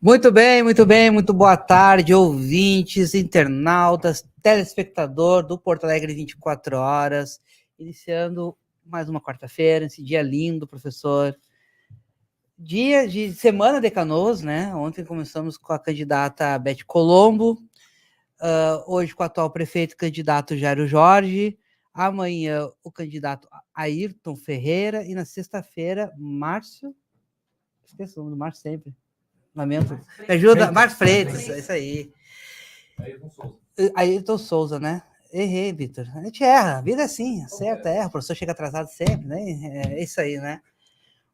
Muito bem, muito boa tarde, ouvintes, internautas, telespectador do Porto Alegre 24 horas, iniciando mais uma quarta-feira, esse dia lindo, professor. Dia de semana de Canoas, né? Ontem começamos com a candidata Beth Colombo, hoje com o atual prefeito candidato Jairo Jorge, amanhã o candidato Ayrton Ferreira e na sexta-feira, Márcio, esqueço o nome do Márcio sempre. Lamento. Me ajuda, Márcio Freitas, é isso aí. Ayrton Souza, né? Errei, Vitor. A gente erra, a vida é assim, acerta, erra, o professor chega atrasado sempre, né? É isso aí, né?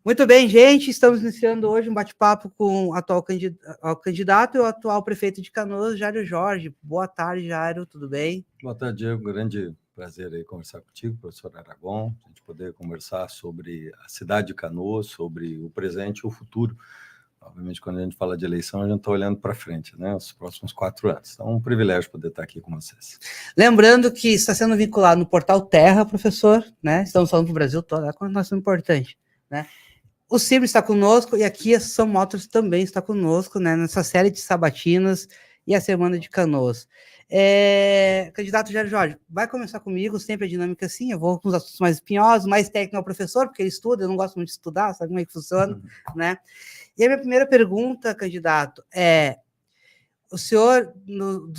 Muito bem, gente, estamos iniciando hoje um bate-papo com o atual candidato e o atual prefeito de Canoas, Jairo Jorge. Boa tarde, Jairo, tudo bem? Boa tarde, Diego. Grande prazer aí conversar contigo, professor Aragon, a gente poder conversar sobre a cidade de Canoas, sobre o presente e o futuro. Obviamente, quando a gente fala de eleição, a gente está olhando para frente, né? Os próximos 4 anos. Então, é um privilégio poder estar aqui com vocês. Lembrando que está sendo vinculado no portal Terra, professor, né? Estamos falando para o Brasil todo, é uma coisa importante, né? O Cibra está conosco e aqui a São Motors também está conosco, né? Nessa série de sabatinas e a Semana de Canoas. Candidato Jairo Jorge, vai começar comigo, sempre a dinâmica assim, eu vou com os assuntos mais espinhosos, mais técnico ao professor, porque ele estuda, eu não gosto muito de estudar, sabe como é que funciona, né? E a minha primeira pergunta, candidato, o senhor, no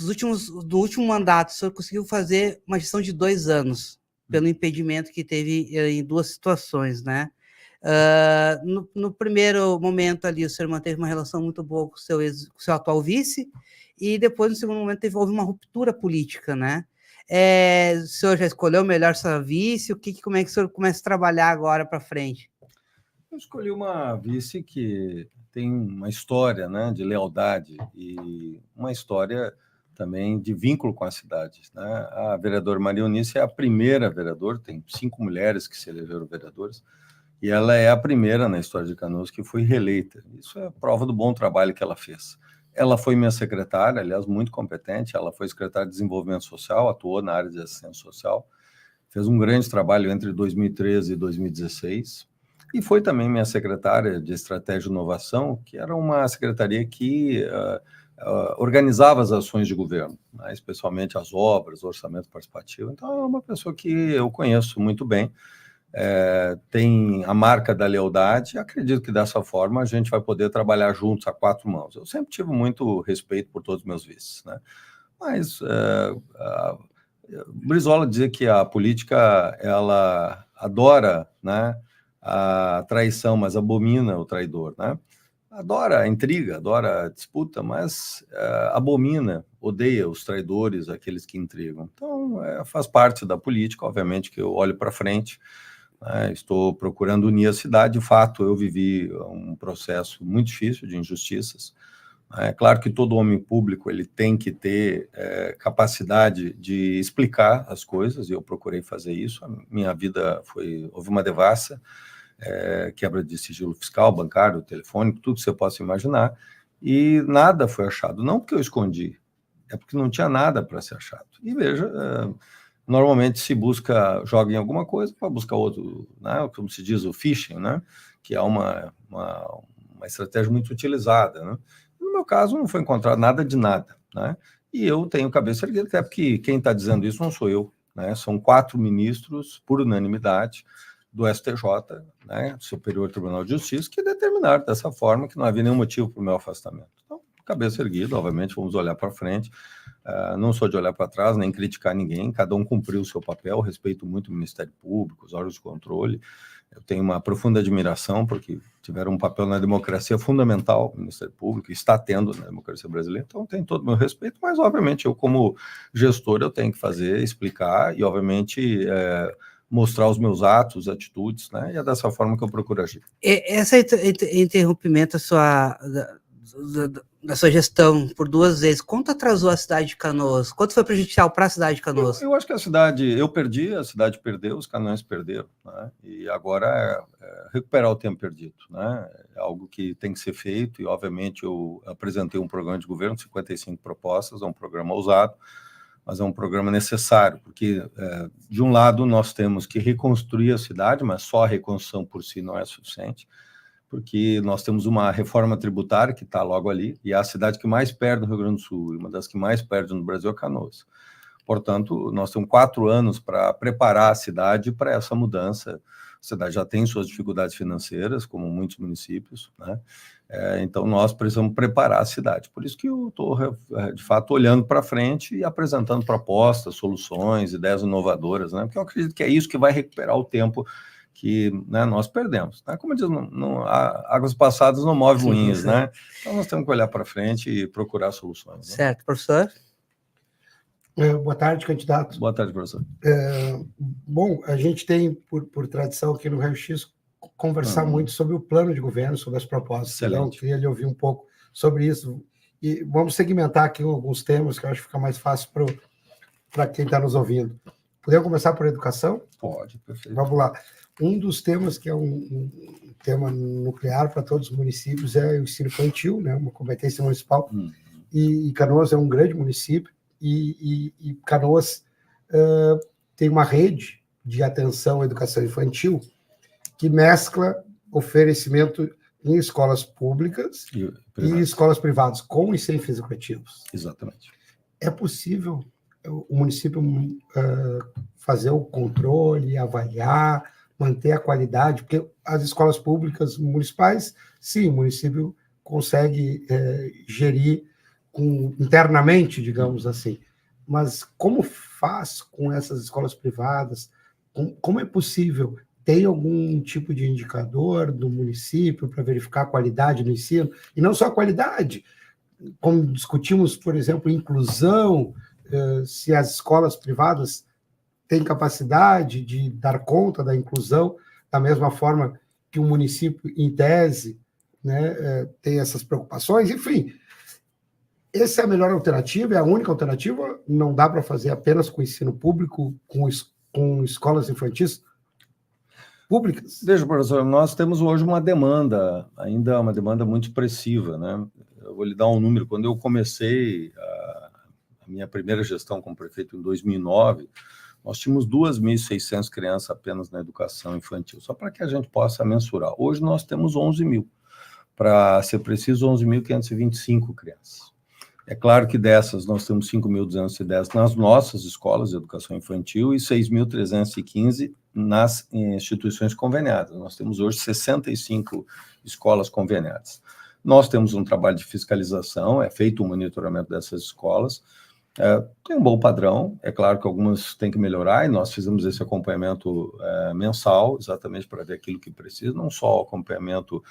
último mandato, o senhor conseguiu fazer uma gestão de 2 anos, pelo impedimento que teve em 2 situações, né? No primeiro momento ali, o senhor manteve uma relação muito boa com o seu atual vice, e depois, no segundo momento, houve uma ruptura política, né? O senhor já escolheu melhor sua vice? Como é que o senhor começa a trabalhar agora para frente? Eu escolhi uma vice que tem uma história, né, de lealdade e uma história também de vínculo com a cidade, né? A vereadora Maria Eunice é a primeira vereadora, tem 5 mulheres que se elegeram vereadoras, e ela é a primeira na história de Canoas que foi reeleita. Isso é prova do bom trabalho que ela fez. Ela foi minha secretária, aliás, muito competente, ela foi secretária de Desenvolvimento Social, atuou na área de assistência social, fez um grande trabalho entre 2013 e 2016, e foi também minha secretária de Estratégia e Inovação, que era uma secretaria que organizava as ações de governo, né, especialmente as obras, o orçamento participativo. Então, é uma pessoa que eu conheço muito bem, tem a marca da lealdade, e acredito que dessa forma a gente vai poder trabalhar juntos a 4 mãos. Eu sempre tive muito respeito por todos os meus vices, né? Mas Brizola dizia que a política, ela adora, né, a traição, mas abomina o traidor, né? Adora a intriga, adora a disputa, mas abomina, odeia os traidores, aqueles que intrigam. Então, faz parte da política, obviamente, que eu olho para frente, né, estou procurando unir a cidade. De fato, eu vivi um processo muito difícil de injustiças. É claro que todo homem público ele tem que ter capacidade de explicar as coisas, e eu procurei fazer isso. A minha vida houve uma devassa, quebra de sigilo fiscal, bancário, telefônico, tudo que você possa imaginar, e nada foi achado. Não porque eu escondi, é porque não tinha nada para ser achado. E veja, normalmente se joga em alguma coisa para buscar outro, né? Como se diz, o phishing, né? Que é uma estratégia muito utilizada, né? No meu caso, não foi encontrado nada de nada, né? E eu tenho cabeça erguida, até porque quem está dizendo isso não sou eu, né? São 4 ministros, por unanimidade, do STJ, né? Superior Tribunal de Justiça, que determinaram dessa forma que não havia nenhum motivo para o meu afastamento. Então, cabeça erguida, obviamente, vamos olhar para frente. Não sou de olhar para trás, nem criticar ninguém, cada um cumpriu o seu papel, respeito muito o Ministério Público, os órgãos de controle. Eu tenho uma profunda admiração, porque tiveram um papel na democracia fundamental, o Ministério Público, está tendo na democracia brasileira, então tem todo o meu respeito, mas, obviamente, eu, como gestor, eu tenho que fazer, explicar e, obviamente, mostrar os meus atos, atitudes, né? E é dessa forma que eu procuro agir. Esse interrompimento da sua gestão por 2 vezes, quanto atrasou a cidade de Canoas? Quanto foi prejudicial para a cidade de Canoas? Eu acho que eu perdi, a cidade perdeu, os canoenses perderam, né? E agora recuperar o tempo perdido, né? É algo que tem que ser feito, e, obviamente, eu apresentei um programa de governo, 55 propostas, é um programa ousado, mas é um programa necessário, porque, de um lado, nós temos que reconstruir a cidade, mas só a reconstrução por si não é suficiente. porque nós temos uma reforma tributária que está logo ali, e é a cidade que mais perde no Rio Grande do Sul, e uma das que mais perde no Brasil é Canoas. Portanto, nós temos 4 anos para preparar a cidade para essa mudança. A cidade já tem suas dificuldades financeiras, como muitos municípios, né? Então, nós precisamos preparar a cidade. Por isso que eu estou, de fato, olhando para frente e apresentando propostas, soluções, ideias inovadoras, né? Porque eu acredito que é isso que vai recuperar o tempo que, né, nós perdemos. Né? Como diz, águas passadas não movem moinhos, né? Então, nós temos que olhar para frente e procurar soluções. Né? Certo, professor? Boa tarde, candidato. Boa tarde, professor. Bom, a gente tem, por tradição aqui no Raio X, conversar muito sobre o plano de governo, sobre as propostas. Excelente. Então, eu queria lhe ouvir um pouco sobre isso. E vamos segmentar aqui alguns temas que eu acho que fica mais fácil para quem está nos ouvindo. Podemos começar por educação? Pode, perfeito. Vamos lá. Um dos temas que é um tema nuclear para todos os municípios é o ensino infantil, né? Uma competência municipal. E Canoas é um grande município. E Canoas tem uma rede de atenção à educação infantil que mescla oferecimento em escolas públicas e escolas privadas, com e sem fins lucrativos. Exatamente. É possível o município fazer o controle, avaliar, manter a qualidade? Porque as escolas públicas municipais, sim, o município consegue gerir internamente, digamos assim. Mas como faz com essas escolas privadas? Como é possível? Tem algum tipo de indicador do município para verificar a qualidade do ensino? E não só a qualidade, como discutimos, por exemplo, inclusão, se as escolas privadas têm capacidade de dar conta da inclusão, da mesma forma que o município, em tese, né, tem essas preocupações, enfim. Essa é a melhor alternativa, é a única alternativa? Não dá para fazer apenas com ensino público, com escolas infantis públicas? Veja, professor, nós temos hoje uma demanda, ainda uma demanda muito expressiva, né? Eu vou lhe dar um número. Quando eu comecei a minha primeira gestão como prefeito em 2009, nós tínhamos 2.600 crianças apenas na educação infantil, só para que a gente possa mensurar. Hoje nós temos 11.000, para ser preciso, 11.525 crianças. É claro que dessas nós temos 5.210 nas nossas escolas de educação infantil e 6.315 nas instituições conveniadas. Nós temos hoje 65 escolas conveniadas. Nós temos um trabalho de fiscalização, é feito um monitoramento dessas escolas, tem um bom padrão, é claro que algumas têm que melhorar, e nós fizemos esse acompanhamento mensal, exatamente para ver aquilo que precisa, não só o acompanhamento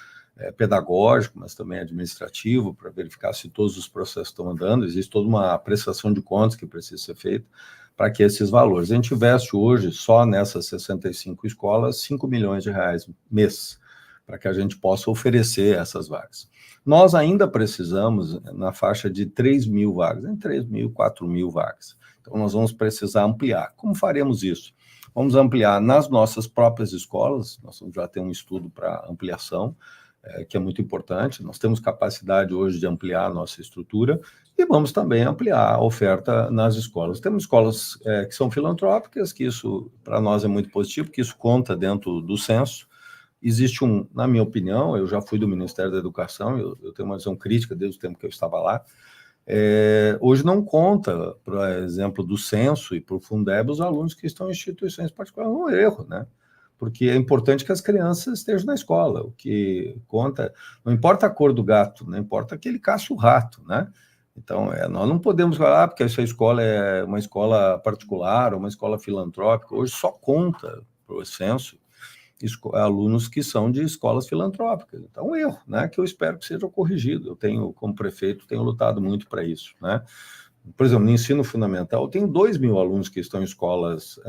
pedagógico, mas também administrativo, para verificar se todos os processos estão andando. Existe toda uma prestação de contas que precisa ser feita para que esses valores. A gente investe hoje, só nessas 65 escolas, 5 milhões de reais mês, para que a gente possa oferecer essas vagas. Nós ainda precisamos na faixa de 3.000 vagas, entre 3.000 e 4.000 vagas. Então, nós vamos precisar ampliar. Como faremos isso? Vamos ampliar nas nossas próprias escolas, nós vamos já ter um estudo para ampliação, que é muito importante. Nós temos capacidade hoje de ampliar a nossa estrutura e vamos também ampliar a oferta nas escolas. Temos escolas que são filantrópicas, que isso para nós é muito positivo, porque isso conta dentro do censo. Existe na minha opinião, eu já fui do Ministério da Educação, eu tenho uma visão crítica desde o tempo que eu estava lá, hoje não conta, por exemplo, do censo e para o Fundeb, os alunos que estão em instituições particulares. É um erro, né? Porque é importante que as crianças estejam na escola. O que conta, não importa a cor do gato, não importa que ele caça o rato, né? Então, nós não podemos falar porque essa escola é uma escola particular ou uma escola filantrópica. Hoje só conta para o censo alunos que são de escolas filantrópicas. Então, é um erro, né? Que eu espero que seja corrigido. Eu tenho, como prefeito, tenho lutado muito para isso, né? Por exemplo, no ensino fundamental, eu tenho 2.000 alunos que estão em escolas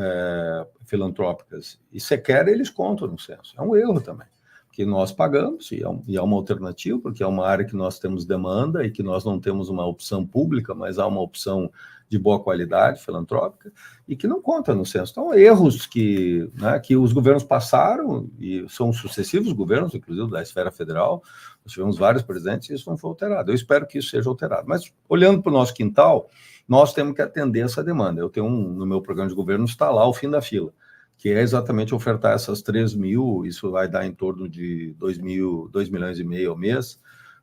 filantrópicas, e sequer eles contam no censo. É um erro também, porque nós pagamos, e é uma alternativa, porque é uma área que nós temos demanda e que nós não temos uma opção pública, mas há uma opção de boa qualidade, filantrópica, e que não conta no censo. Então, erros que os governos passaram, e são sucessivos governos, inclusive da esfera federal, nós tivemos vários presidentes e isso não foi alterado. Eu espero que isso seja alterado. Mas, olhando para o nosso quintal, nós temos que atender essa demanda. Eu tenho no meu programa de governo, está lá o fim da fila, que é exatamente ofertar essas 3 mil, isso vai dar em torno de 2 milhões e meio ao mês,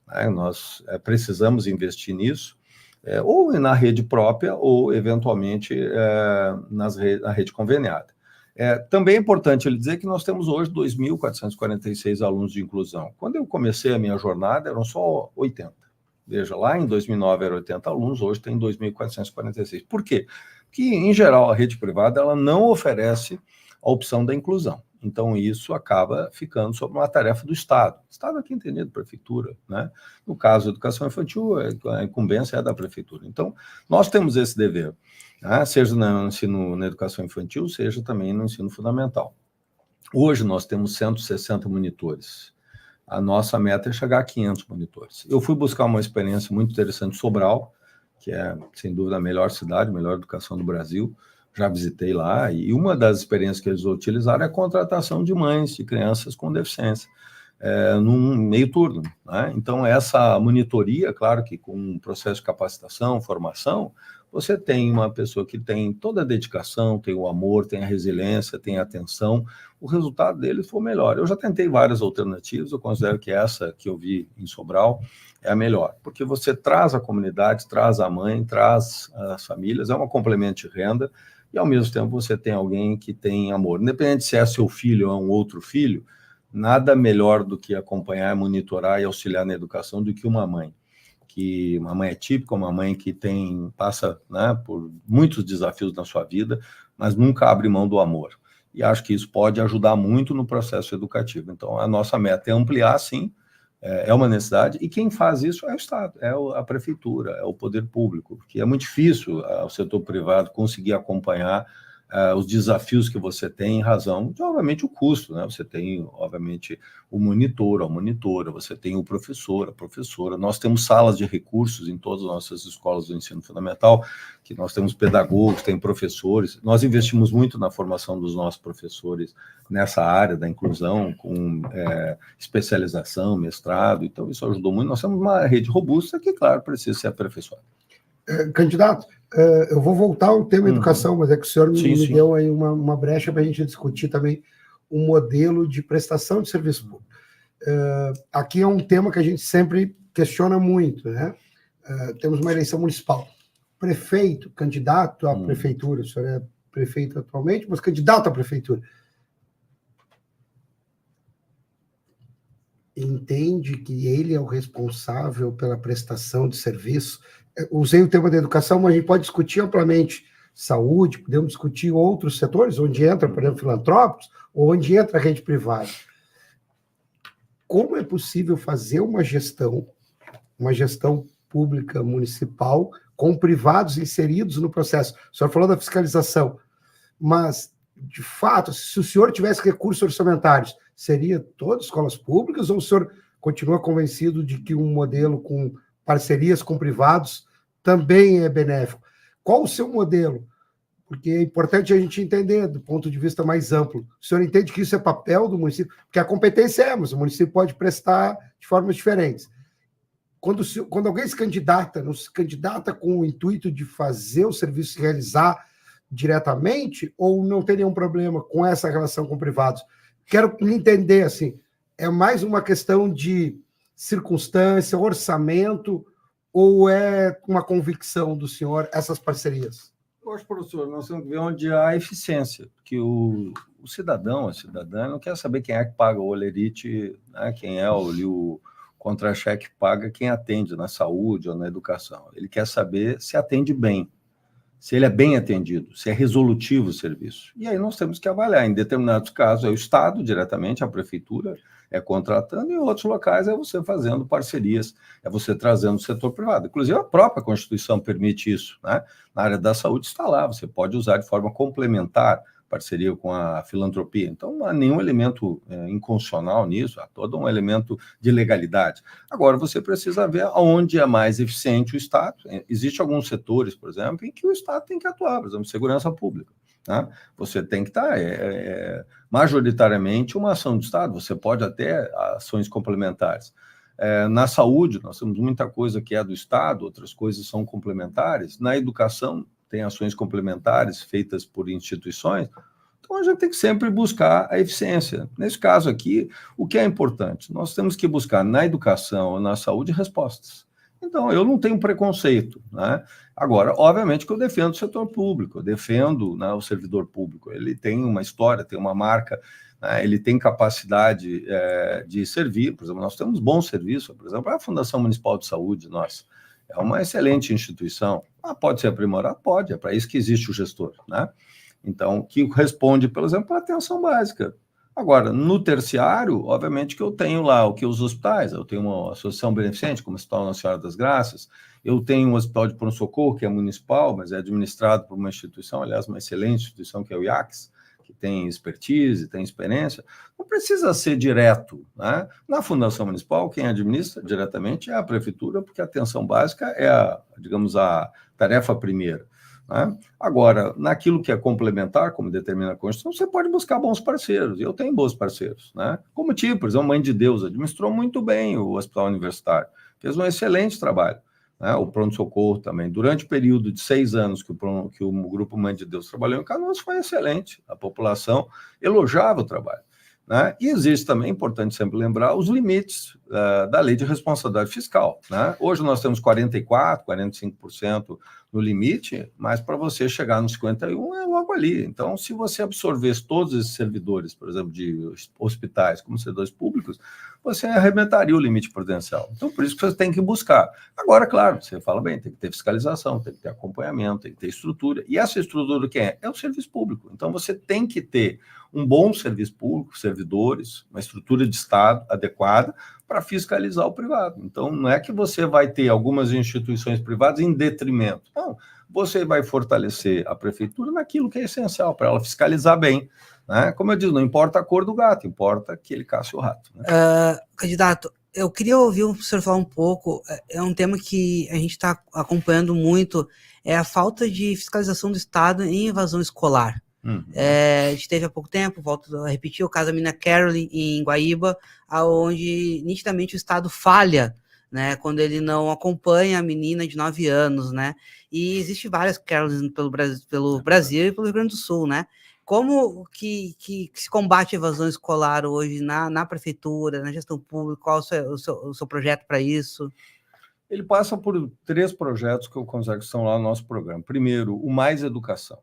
né? Nós precisamos investir nisso, ou na rede própria, ou, eventualmente, na rede conveniada. Também é importante ele dizer que nós temos hoje 2.446 alunos de inclusão. Quando eu comecei a minha jornada, eram só 80. Veja, lá em 2009 eram 80 alunos, hoje tem 2.446. Por quê? Porque, em geral, a rede privada ela não oferece a opção da inclusão. Então, isso acaba ficando sob uma tarefa do Estado. O Estado aqui entendido, prefeitura, né? No caso da educação infantil, a incumbência é da prefeitura. Então, nós temos esse dever, né? Seja no ensino, na educação infantil, seja também no ensino fundamental. Hoje, nós temos 160 monitores. A nossa meta é chegar a 500 monitores. Eu fui buscar uma experiência muito interessante em Sobral, que é, sem dúvida, a melhor cidade, a melhor educação do Brasil. Já visitei lá, e uma das experiências que eles utilizaram é a contratação de mães de crianças com deficiência, num meio turno, né? Então, essa monitoria, claro que com um processo de capacitação, formação, você tem uma pessoa que tem toda a dedicação, tem o amor, tem a resiliência, tem a atenção, o resultado deles foi melhor. Eu já tentei várias alternativas, eu considero que essa que eu vi em Sobral é a melhor, porque você traz a comunidade, traz a mãe, traz as famílias, é um complemento de renda, e, ao mesmo tempo, você tem alguém que tem amor. Independente se é seu filho ou é um outro filho, nada melhor do que acompanhar, monitorar e auxiliar na educação do que uma mãe. Que uma mãe é típica, uma mãe que passa, né, por muitos desafios na sua vida, mas nunca abre mão do amor. E acho que isso pode ajudar muito no processo educativo. Então, a nossa meta é ampliar, sim, é uma necessidade, e quem faz isso é o Estado, é a prefeitura, é o poder público, porque é muito difícil o setor privado conseguir acompanhar os desafios que você tem em razão de, obviamente, o custo, né? Você tem, obviamente, o monitor, a monitora, você tem o professor, a professora. Nós temos salas de recursos em todas as nossas escolas do ensino fundamental, que nós temos pedagogos, tem professores. Nós investimos muito na formação dos nossos professores nessa área da inclusão, com especialização, mestrado, então isso ajudou muito. Nós temos uma rede robusta que, claro, precisa ser aperfeiçoada. Candidato, eu vou voltar ao tema educação, mas é que o senhor me deu aí uma brecha para a gente discutir também um modelo de prestação de serviço público. Aqui é um tema que a gente sempre questiona muito, né? Temos uma eleição municipal. Prefeito, candidato à prefeitura, o senhor é prefeito atualmente, mas candidato à prefeitura. Entende que ele é o responsável pela prestação de serviço? Usei o tema da educação, mas a gente pode discutir amplamente saúde, podemos discutir outros setores, onde entra, por exemplo, filantrópicos, ou onde entra a rede privada. Como é possível fazer uma gestão pública municipal com privados inseridos no processo? O senhor falou da fiscalização, mas, de fato, se o senhor tivesse recursos orçamentários, seria todas escolas públicas, ou o senhor continua convencido de que um modelo com parcerias com privados também é benéfico? Qual o seu modelo? Porque é importante a gente entender do ponto de vista mais amplo. O senhor entende que isso é papel do município? Porque a competência mas o município pode prestar de formas diferentes. Quando alguém se candidata, não se candidata com o intuito de fazer o serviço se realizar diretamente, ou não tem nenhum problema com essa relação com privados? Quero entender, assim, é mais uma questão de circunstância, orçamento, ou é uma convicção do senhor essas parcerias? Eu acho, professor, nós temos que ver onde há eficiência, porque o cidadão, a cidadã, não quer saber quem é que paga o olerite, né, quem é o contra-cheque que paga quem atende na saúde ou na educação. Ele quer saber se atende bem, se ele é bem atendido, se é resolutivo o serviço. E aí nós temos que avaliar. Em determinados casos é o Estado, diretamente, a prefeitura é contratando, e em outros locais é você fazendo parcerias, é você trazendo o setor privado. Inclusive, a própria Constituição permite isso, né? Na área da saúde está lá, você pode usar de forma complementar parceria com a filantropia. Então, não há nenhum elemento inconstitucional nisso, há todo um elemento de legalidade. Agora, você precisa ver aonde é mais eficiente o Estado. Existem alguns setores, por exemplo, em que o Estado tem que atuar, por exemplo, segurança pública, né? Você tem que estar, majoritariamente, uma ação do Estado, você pode até ações complementares. Na saúde, nós temos muita coisa que é do Estado, outras coisas são complementares. Na educação, tem ações complementares feitas por instituições. Então, a gente tem que sempre buscar a eficiência. Nesse caso aqui, o que é importante? Nós temos que buscar na educação, na saúde, respostas. Então, eu não tenho preconceito, né? Agora, obviamente que eu defendo o setor público, eu defendo, né, o servidor público. Ele tem uma história, tem uma marca, né, ele tem capacidade de servir. Por exemplo, nós temos bons serviços, por exemplo, a Fundação Municipal de Saúde, nós, é uma excelente instituição. Pode ser aprimorada? Pode, é para isso que existe o gestor, né? Então, que responde, por exemplo, à atenção básica. Agora, no terciário, obviamente que eu tenho lá o que os hospitais, eu tenho uma associação beneficente, como o Hospital Nossa Senhora das Graças, eu tenho um hospital de pronto-socorro, que é municipal, mas é administrado por uma instituição, aliás, uma excelente instituição, que é o IACS, que tem expertise, tem experiência. Não precisa ser direto, né? Na Fundação Municipal, quem administra diretamente é a Prefeitura, porque a atenção básica é, digamos, a tarefa primeira, né? Agora, naquilo que é complementar, como determina a Constituição, você pode buscar bons parceiros, e eu tenho bons parceiros, né? Como tipo, por exemplo, Mãe de Deus administrou muito bem o Hospital Universitário, fez um excelente trabalho, né? O pronto-socorro também. Durante o período de 6 anos que o Grupo Mãe de Deus trabalhou em Canoas, foi excelente, a população elogiava o trabalho, né? E existe também, importante sempre lembrar, os limites da lei de responsabilidade fiscal, né? Hoje nós temos 44%, 45% no limite, mas para você chegar nos 51% é logo ali. Então, se você absorvesse todos esses servidores, por exemplo, de hospitais como servidores públicos, você arrebentaria o limite prudencial. Então, por isso que você tem que buscar. Agora, claro, você fala bem, tem que ter fiscalização, tem que ter acompanhamento, tem que ter estrutura. E essa estrutura quem é? É o serviço público. Então, você tem que ter um bom serviço público, servidores, uma estrutura de Estado adequada para fiscalizar o privado. Então, não é que você vai ter algumas instituições privadas em detrimento. Não, você vai fortalecer a prefeitura naquilo que é essencial para ela fiscalizar bem, né? Como eu disse, não importa a cor do gato, importa que ele caça o rato, né? Candidato, eu queria ouvir o senhor falar um pouco, é um tema que a gente está acompanhando muito, é a falta de fiscalização do Estado em evasão escolar. A gente teve há pouco tempo, volto a repetir, o caso da menina Caroline em Guaíba, onde nitidamente o Estado falha, né, quando ele não acompanha a menina de 9 anos, né, e existe várias Carolines pelo Brasil e pelo Rio Grande do Sul, né. Como que se combate a evasão escolar hoje na prefeitura, na gestão pública? Qual o seu projeto para isso? Ele passa por 3 projetos que eu considero que estão lá no nosso programa. Primeiro, o Mais Educação.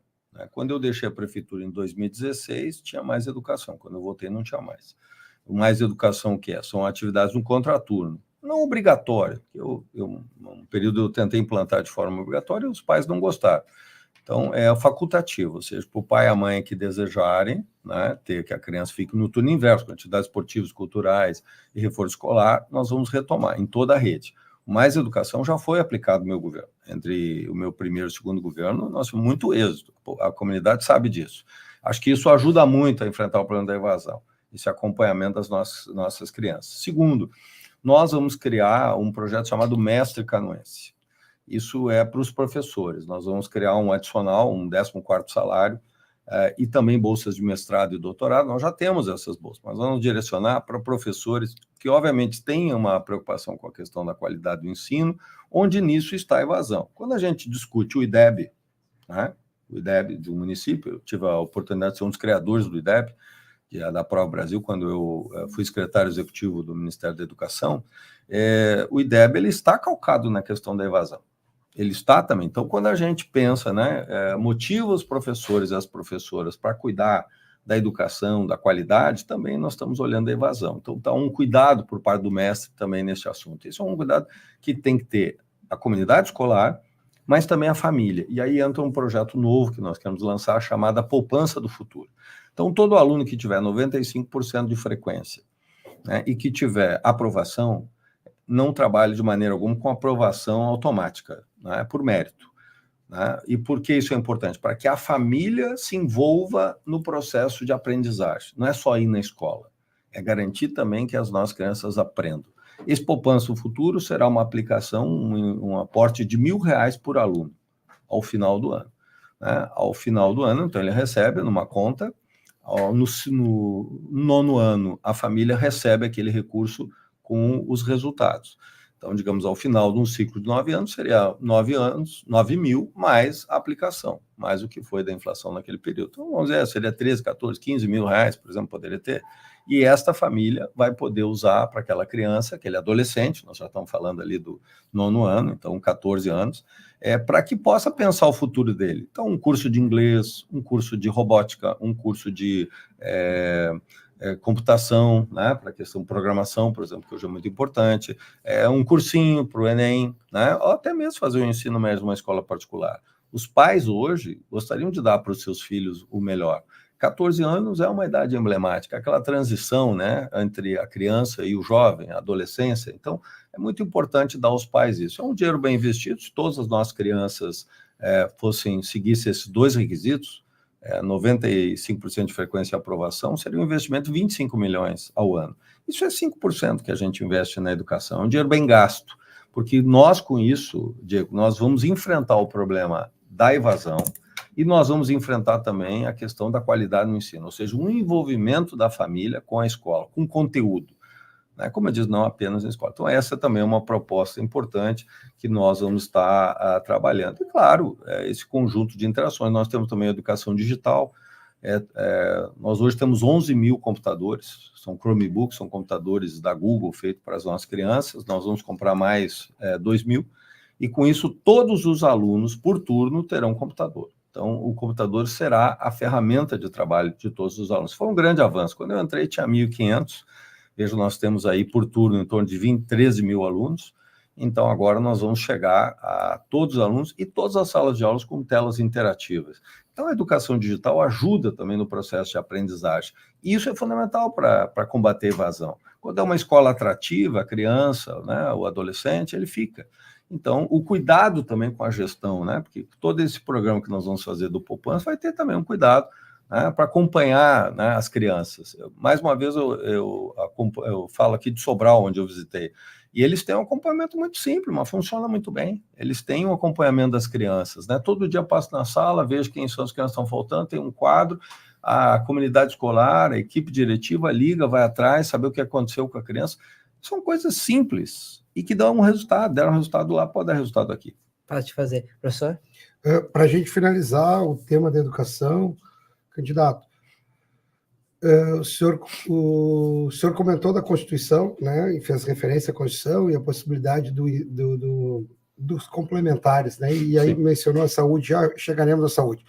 Quando eu deixei a prefeitura em 2016, tinha Mais Educação. Quando eu voltei, não tinha mais. O Mais Educação, o que é? São atividades no contraturno. Não obrigatório. Um período eu tentei implantar de forma obrigatória e os pais não gostaram. Então, é facultativo, ou seja, para o pai e a mãe que desejarem, né, ter que a criança fique no turno inverso, com atividades esportivas, culturais e reforço escolar, nós vamos retomar em toda a rede. O Mais Educação já foi aplicado no meu governo. Entre o meu primeiro e o segundo governo, nós tivemos muito êxito. A comunidade sabe disso. Acho que isso ajuda muito a enfrentar o problema da evasão, esse acompanhamento das nossas crianças. Segundo, nós vamos criar um projeto chamado Mestre Canoense. Isso é para os professores. Nós vamos criar um adicional, um 14º salário, e também bolsas de mestrado e doutorado. Nós já temos essas bolsas, mas vamos direcionar para professores que, obviamente, têm uma preocupação com a questão da qualidade do ensino, onde nisso está a evasão. Quando a gente discute o IDEB, né, o IDEB do município, eu tive a oportunidade de ser um dos criadores do IDEB, que é da Prova Brasil, quando eu fui secretário executivo do Ministério da Educação. O IDEB ele está calcado na questão da evasão. Ele está também. Então, quando a gente pensa, né, motiva os professores e as professoras para cuidar da educação, da qualidade, também nós estamos olhando a evasão. Então, está um cuidado por parte do mestre também nesse assunto. Isso é um cuidado que tem que ter a comunidade escolar, mas também a família. E aí entra um projeto novo que nós queremos lançar, chamado Poupança do Futuro. Então, todo aluno que tiver 95% de frequência, né, e que tiver aprovação, não trabalhe de maneira alguma com aprovação automática, né, por mérito. Né? E por que isso é importante? Para que a família se envolva no processo de aprendizagem. Não é só ir na escola, é garantir também que as nossas crianças aprendam. Esse Poupança Futuro será uma aplicação, um aporte de R$1.000 por aluno ao final do ano. Né? Ao final do ano, então, ele recebe numa conta, no 9º ano, a família recebe aquele recurso com os resultados. Então, digamos, ao final de um ciclo de 9 anos, seria 9 anos, 9 mil, mais a aplicação, mais o que foi da inflação naquele período. Então, vamos dizer, seria 13, 14, 15 mil reais, por exemplo, poderia ter. E esta família vai poder usar para aquela criança, aquele adolescente, nós já estamos falando ali do 9º ano, então 14 anos, para que possa pensar o futuro dele. Então, um curso de inglês, um curso de robótica, um curso de computação, né, para a questão de programação, por exemplo, que hoje é muito importante, um cursinho para o Enem, né, ou até mesmo fazer o ensino médio numa escola particular. Os pais hoje gostariam de dar para os seus filhos o melhor. 14 anos é uma idade emblemática, aquela transição, né, entre a criança e o jovem, a adolescência. Então, é muito importante dar aos pais isso. É um dinheiro bem investido. Se todas as nossas crianças seguissem esses 2 requisitos, 95% de frequência e aprovação, seria um investimento de 25 milhões ao ano. Isso é 5% que a gente investe na educação. É um dinheiro bem gasto, porque nós, com isso, Diego, nós vamos enfrentar o problema da evasão, e nós vamos enfrentar também a questão da qualidade no ensino, ou seja, um envolvimento da família com a escola, com conteúdo, né? Como eu disse, não apenas na escola. Então, essa também é uma proposta importante que nós vamos estar trabalhando. E, claro, esse conjunto de interações. Nós temos também a educação digital. Nós hoje temos 11 mil computadores, são Chromebooks, são computadores da Google feitos para as nossas crianças. Nós vamos comprar mais 2 mil, e com isso todos os alunos, por turno, terão computador. Então, o computador será a ferramenta de trabalho de todos os alunos. Foi um grande avanço. Quando eu entrei, tinha 1.500. Veja, nós temos aí, por turno, em torno de 13 mil alunos. Então, agora nós vamos chegar a todos os alunos e todas as salas de aulas com telas interativas. Então, a educação digital ajuda também no processo de aprendizagem. E isso é fundamental para combater a evasão. Quando é uma escola atrativa, a criança, né, o adolescente, ele fica. Então, o cuidado também com a gestão, né? Porque todo esse programa que nós vamos fazer do Poupança vai ter também um cuidado, né, para acompanhar, né, as crianças. Mais uma vez, eu falo aqui de Sobral, onde eu visitei, e eles têm um acompanhamento muito simples, mas funciona muito bem. Eles têm um acompanhamento das crianças, né? Todo dia eu passo na sala, vejo quem são as crianças que estão faltando, tem um quadro, a comunidade escolar, a equipe diretiva liga, vai atrás, saber o que aconteceu com a criança. São coisas simples e que dão um resultado, deram um resultado lá, pode dar resultado aqui. Fácil de fazer. Professor? Para a gente finalizar o tema da educação, candidato, o senhor comentou da Constituição, né, e fez referência à Constituição e a possibilidade dos complementares, né, e aí Sim. mencionou a saúde, já chegaremos à saúde.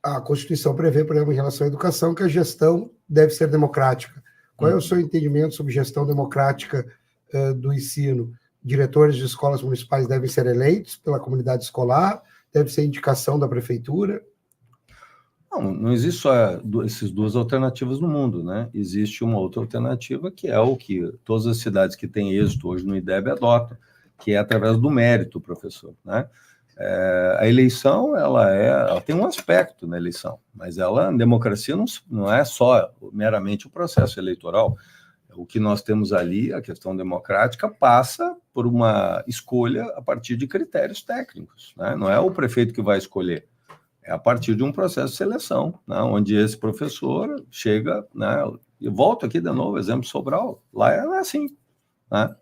A Constituição prevê, por exemplo, em relação à educação, que a gestão deve ser democrática. Qual é o seu entendimento sobre gestão democrática do ensino? Diretores de escolas municipais devem ser eleitos pela comunidade escolar? Deve ser indicação da prefeitura? Não existe só essas 2 alternativas no mundo, né? Existe uma outra alternativa, que é o que todas as cidades que têm êxito hoje no IDEB adotam, que é através do mérito, professor, né? A eleição, ela tem um aspecto na eleição, mas a democracia não é só meramente o processo eleitoral. O que nós temos ali, a questão democrática, passa por uma escolha a partir de critérios técnicos, né? Não é o prefeito que vai escolher, é a partir de um processo de seleção, né? Onde esse professor chega, né? Eu volto aqui de novo, exemplo Sobral, lá é assim, né?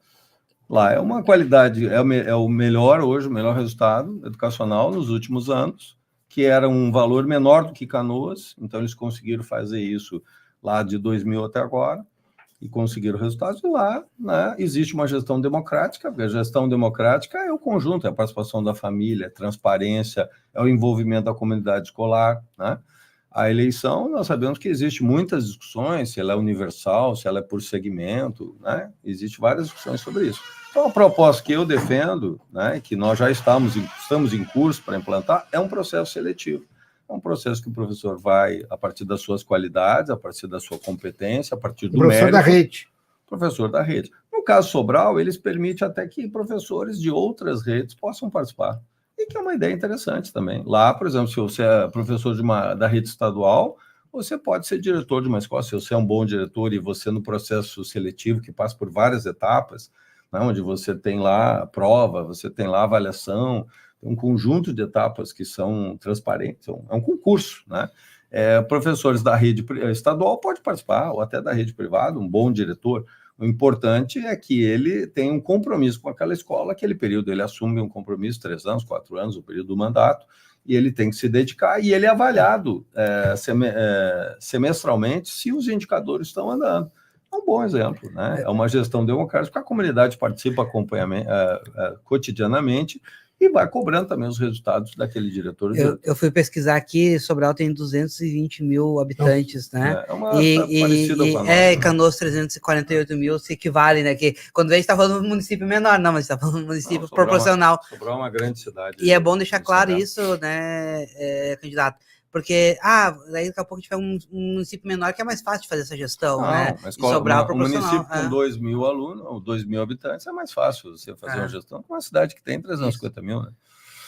Lá é uma qualidade, é o melhor hoje, o melhor resultado educacional nos últimos anos, que era um valor menor do que Canoas, então eles conseguiram fazer isso lá de 2000 até agora, e conseguiram resultados, e lá, né, existe uma gestão democrática, porque a gestão democrática é o conjunto, é a participação da família, é transparência, é o envolvimento da comunidade escolar, né? A eleição, nós sabemos que existe muitas discussões, se ela é universal, se ela é por segmento, né? Existem várias discussões sobre isso. Então, a proposta que eu defendo, né, que nós já estamos em curso para implantar, é um processo seletivo. É um processo que o professor vai, a partir das suas qualidades, a partir da sua competência, a partir do mérito. Professor da rede. Professor da rede. No caso Sobral, eles permitem até que professores de outras redes possam participar. E que é uma ideia interessante também. Lá, por exemplo, se você é professor da rede estadual, você pode ser diretor de uma escola. Se você é um bom diretor e você no processo seletivo, que passa por várias etapas, né, onde você tem lá a prova, você tem lá a avaliação, tem um conjunto de etapas que são transparentes, é um concurso, né? Professores da rede estadual podem participar, ou até da rede privada, um bom diretor. O importante é que ele tem um compromisso com aquela escola, aquele período ele assume um compromisso, 3 anos, 4 anos, o período do mandato, e ele tem que se dedicar, e ele é avaliado semestralmente se os indicadores estão andando. É um bom exemplo, né? É uma gestão democrática, porque a comunidade participa cotidianamente e vai cobrando também os resultados daquele diretor. Eu fui pesquisar aqui, Sobral tem 220 mil habitantes, né? É uma parecida com a nossa. E Canoas 348 mil, se equivale, né? Que quando a gente está falando de um município menor, não, mas está falando de um município proporcional. Sobral é uma grande cidade. E é bom deixar claro isso, né, candidato? Porque, daí daqui a pouco a gente tiver um município menor que é mais fácil de fazer essa gestão, né? Mas Sobrar um município com 2 mil alunos, ou 2 mil habitantes, é mais fácil você fazer uma gestão com uma cidade que tem 350 mil, né?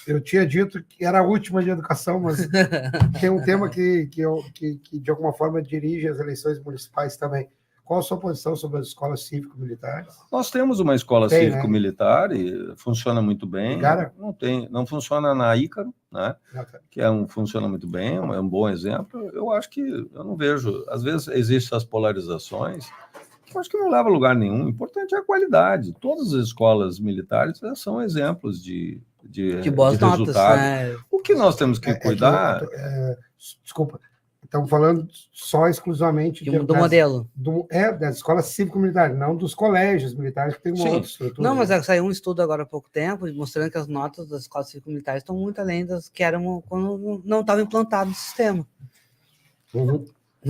Eu tinha dito que era a última de educação, mas tem um tema que de alguma forma dirige as eleições municipais também. Qual a sua posição sobre as escolas cívico-militares? Nós temos uma escola cívico-militar e funciona muito bem. Não funciona na Ícaro, né? Que funciona muito bem, é um bom exemplo. Eu acho que eu não vejo. Às vezes existem as polarizações, que eu acho que não leva a lugar nenhum. O importante é a qualidade. Todas as escolas militares são exemplos de boas notas, resultado. Né? O que nós temos que cuidar... Desculpa. Estamos falando só exclusivamente do modelo. Das escolas cívico-militares, não dos colégios militares, que tem uma outra estrutura. Não, mas saiu um estudo agora há pouco tempo, mostrando que as notas das escolas cívico-militares estão muito além das que eram quando não estava implantado o sistema. Uhum.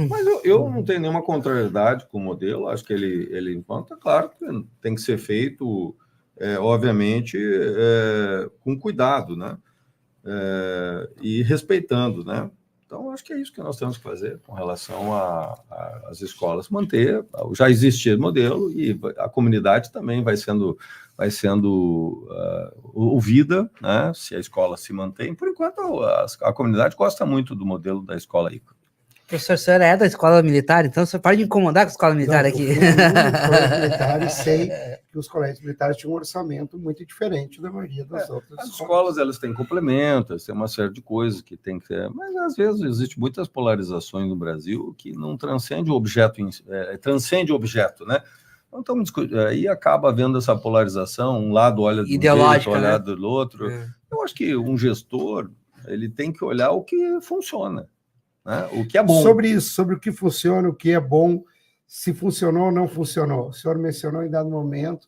Mas eu não tenho nenhuma contrariedade com o modelo, acho que ele implanta, claro que tem que ser feito, obviamente, com cuidado, né? E respeitando, né? Então, acho que é isso que nós temos que fazer com relação às escolas, manter, já existia modelo e a comunidade também vai sendo ouvida, né, se a escola se mantém. Por enquanto, a comunidade gosta muito do modelo da escola ICA. Professor, o senhor é da escola militar, então você pode incomodar com a escola militar aqui. Eu fui nos colégios militares, sei que os colégios militares tinham um orçamento muito diferente da maioria das outras. As escolas, elas têm complementos, tem uma série de coisas que tem que ter, mas às vezes existem muitas polarizações no Brasil que não transcende o objeto, transcende o objeto, né? Então, estamos discutindo, aí acaba havendo essa polarização, um lado olha do jeito, olha do outro. Eu acho que um gestor, ele tem que olhar o que funciona. Né? O que é bom. Sobre isso, sobre o que funciona, o que é bom, se funcionou ou não funcionou. O senhor mencionou em dado momento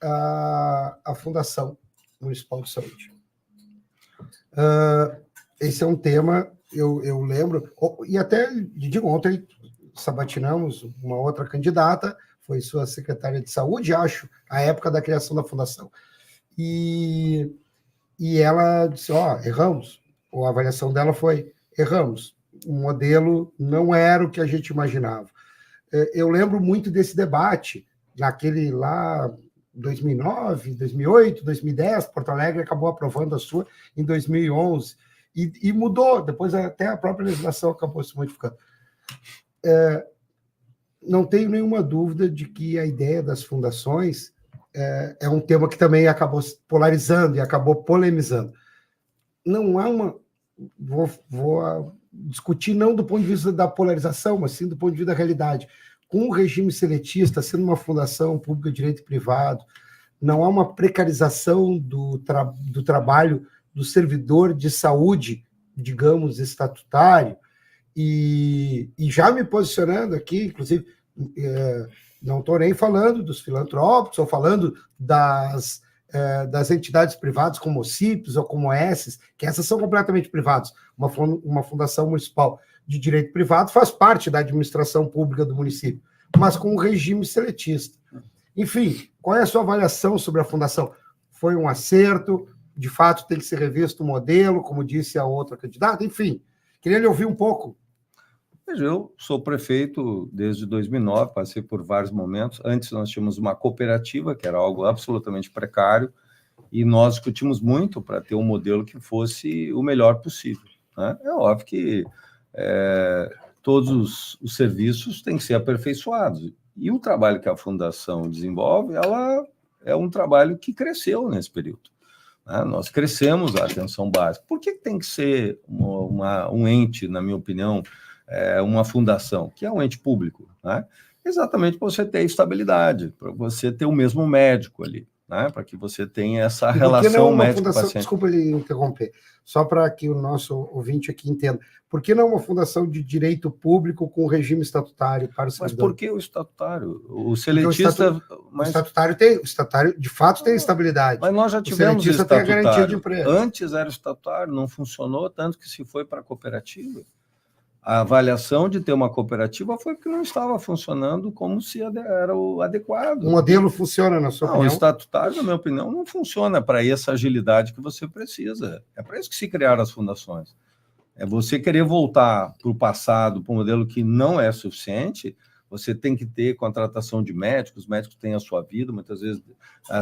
a Fundação Municipal de Saúde. Esse é um tema, eu lembro, e até digo, ontem sabatinamos uma outra candidata, foi sua secretária de saúde, acho, à época da criação da fundação. E ela disse, erramos. A avaliação dela foi, erramos. O modelo não era o que a gente imaginava. Eu lembro muito desse debate, naquele lá, 2009, 2008, 2010, Porto Alegre acabou aprovando a sua em 2011, e mudou, depois até a própria legislação acabou se modificando. Não tenho nenhuma dúvida de que a ideia das fundações é um tema que também acabou polarizando e acabou polemizando. Não há uma... Vou discutir não do ponto de vista da polarização, mas sim do ponto de vista da realidade. Com o regime seletista, sendo uma fundação pública de direito privado, não há uma precarização do trabalho do servidor de saúde, digamos, estatutário, e já me posicionando aqui, inclusive, não estou nem falando dos filantrópicos, estou falando das entidades privadas como o CIPS ou como ESSES, que essas são completamente privadas. Uma fundação municipal de direito privado faz parte da administração pública do município, mas com um regime seletista. Enfim, qual é a sua avaliação sobre a fundação? Foi um acerto? De fato, tem que ser revisto o modelo, como disse a outra candidata? Enfim, queria lhe ouvir um pouco. Eu sou prefeito desde 2009, passei por vários momentos. Antes nós tínhamos uma cooperativa, que era algo absolutamente precário, e nós discutimos muito para ter um modelo que fosse o melhor possível. Né? É óbvio que todos os serviços têm que ser aperfeiçoados. E o trabalho que a Fundação desenvolve, ela é um trabalho que cresceu nesse período. Né? Nós crescemos a atenção básica. Por que tem que ser um ente, na minha opinião, uma fundação, que é um ente público, né? Exatamente para você ter estabilidade, para você ter o mesmo médico ali, né? Para que você tenha essa relação médico-paciente. Desculpa lhe interromper, só para que o nosso ouvinte aqui entenda. Por que não uma fundação de direito público com regime estatutário para o servidor? Mas por que o estatutário? O seletista... O estatutário, de fato, tem estabilidade. Mas nós já tivemos estatutário. Tem a garantia de emprego. Antes era estatutário, não funcionou, tanto que se foi para a cooperativa. A avaliação de ter uma cooperativa foi porque não estava funcionando como se era o adequado. O modelo funciona, na sua opinião? O estatutário, na minha opinião, não funciona para essa agilidade que você precisa. É para isso que se criaram as fundações. É você querer voltar para o passado, para um modelo que não é suficiente. Você tem que ter contratação de médicos, os médicos têm a sua vida, muitas vezes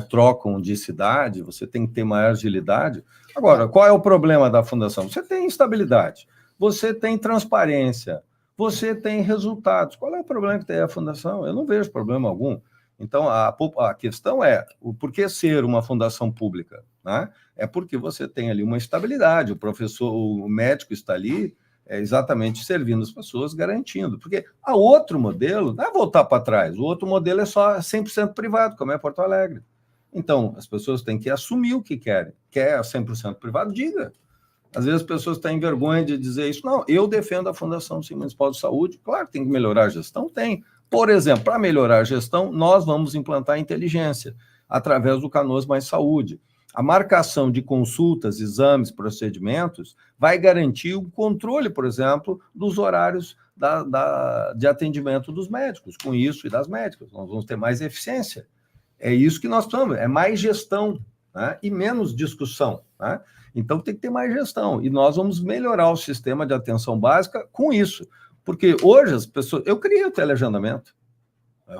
trocam de cidade, você tem que ter maior agilidade. Agora, qual é o problema da fundação? Você tem instabilidade. Você tem transparência, você tem resultados. Qual é o problema que tem a fundação? Eu não vejo problema algum. Então, a questão é, por que ser uma fundação pública? Né? É porque você tem ali uma estabilidade, o médico está ali exatamente servindo as pessoas, garantindo. Porque há outro modelo, não é voltar para trás, o outro modelo é só 100% privado, como é Porto Alegre. Então, as pessoas têm que assumir o que querem. Quer 100% privado? Diga. Às vezes as pessoas têm vergonha de dizer isso. Não, eu defendo a Fundação Municipal de Saúde. Claro que tem que melhorar a gestão, tem. Por exemplo, para melhorar a gestão, nós vamos implantar inteligência através do Canoas Mais Saúde. A marcação de consultas, exames, procedimentos vai garantir o controle, por exemplo, dos horários de atendimento dos médicos, com isso e das médicas. Nós vamos ter mais eficiência. É isso que nós precisamos, é mais gestão, né? E menos discussão, né? Então, tem que ter mais gestão. E nós vamos melhorar o sistema de atenção básica com isso. Porque hoje as pessoas... Eu criei o teleagendamento.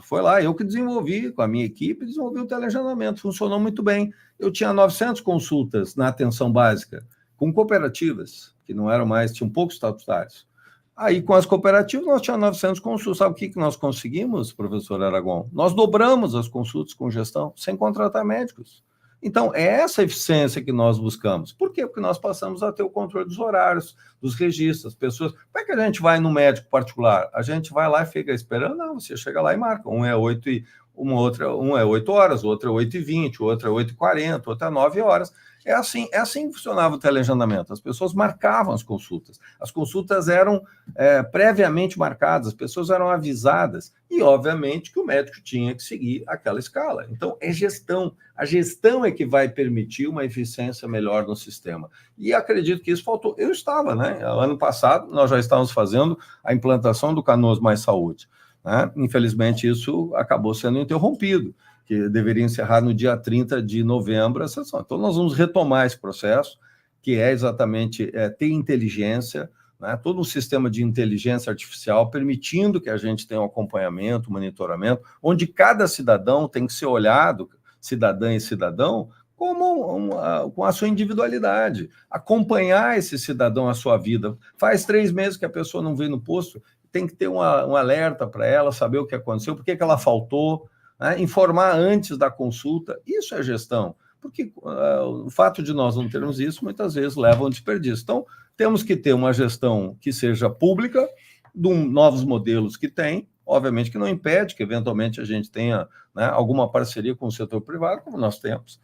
Foi lá, eu que desenvolvi, com a minha equipe, desenvolvi o teleagendamento. Funcionou muito bem. Eu tinha 900 consultas na atenção básica, com cooperativas, que não eram mais, tinham poucos estatutários. Aí, com as cooperativas, nós tínhamos 900 consultas. Sabe o que nós conseguimos, professor Aragão? Nós dobramos as consultas com gestão, sem contratar médicos. Então, é essa eficiência que nós buscamos. Por quê? Porque nós passamos a ter o controle dos horários, dos registros, as pessoas... Como é que a gente vai no médico particular? A gente vai lá e fica esperando? Não, você chega lá e marca. Um é 8 horas, o outro é 8h20, o outro é 8h40, o outro é 9 horas. É assim que funcionava o teleagendamento. As pessoas marcavam as consultas eram previamente marcadas, as pessoas eram avisadas, e obviamente que o médico tinha que seguir aquela escala. Então, é gestão. A gestão é que vai permitir uma eficiência melhor no sistema. E acredito que isso faltou. Eu estava, né? Ano passado, nós já estávamos fazendo a implantação do Canoas Mais Saúde, né? Infelizmente, isso acabou sendo interrompido, que deveria encerrar no dia 30 de novembro a sessão. Então, nós vamos retomar esse processo, que é exatamente ter inteligência, né? Todo um sistema de inteligência artificial, permitindo que a gente tenha um acompanhamento, monitoramento, onde cada cidadão tem que ser olhado, cidadã e cidadão, com a sua individualidade. Acompanhar esse cidadão a sua vida. Faz 3 meses que a pessoa não veio no posto, tem que ter um alerta para ela, saber o que aconteceu, por que ela faltou, né? Informar antes da consulta. Isso é gestão, porque o fato de nós não termos isso, muitas vezes leva a um desperdício. Então, temos que ter uma gestão que seja pública, novos modelos que tem, obviamente que não impede que, eventualmente, a gente tenha, né, alguma parceria com o setor privado, como nós temos,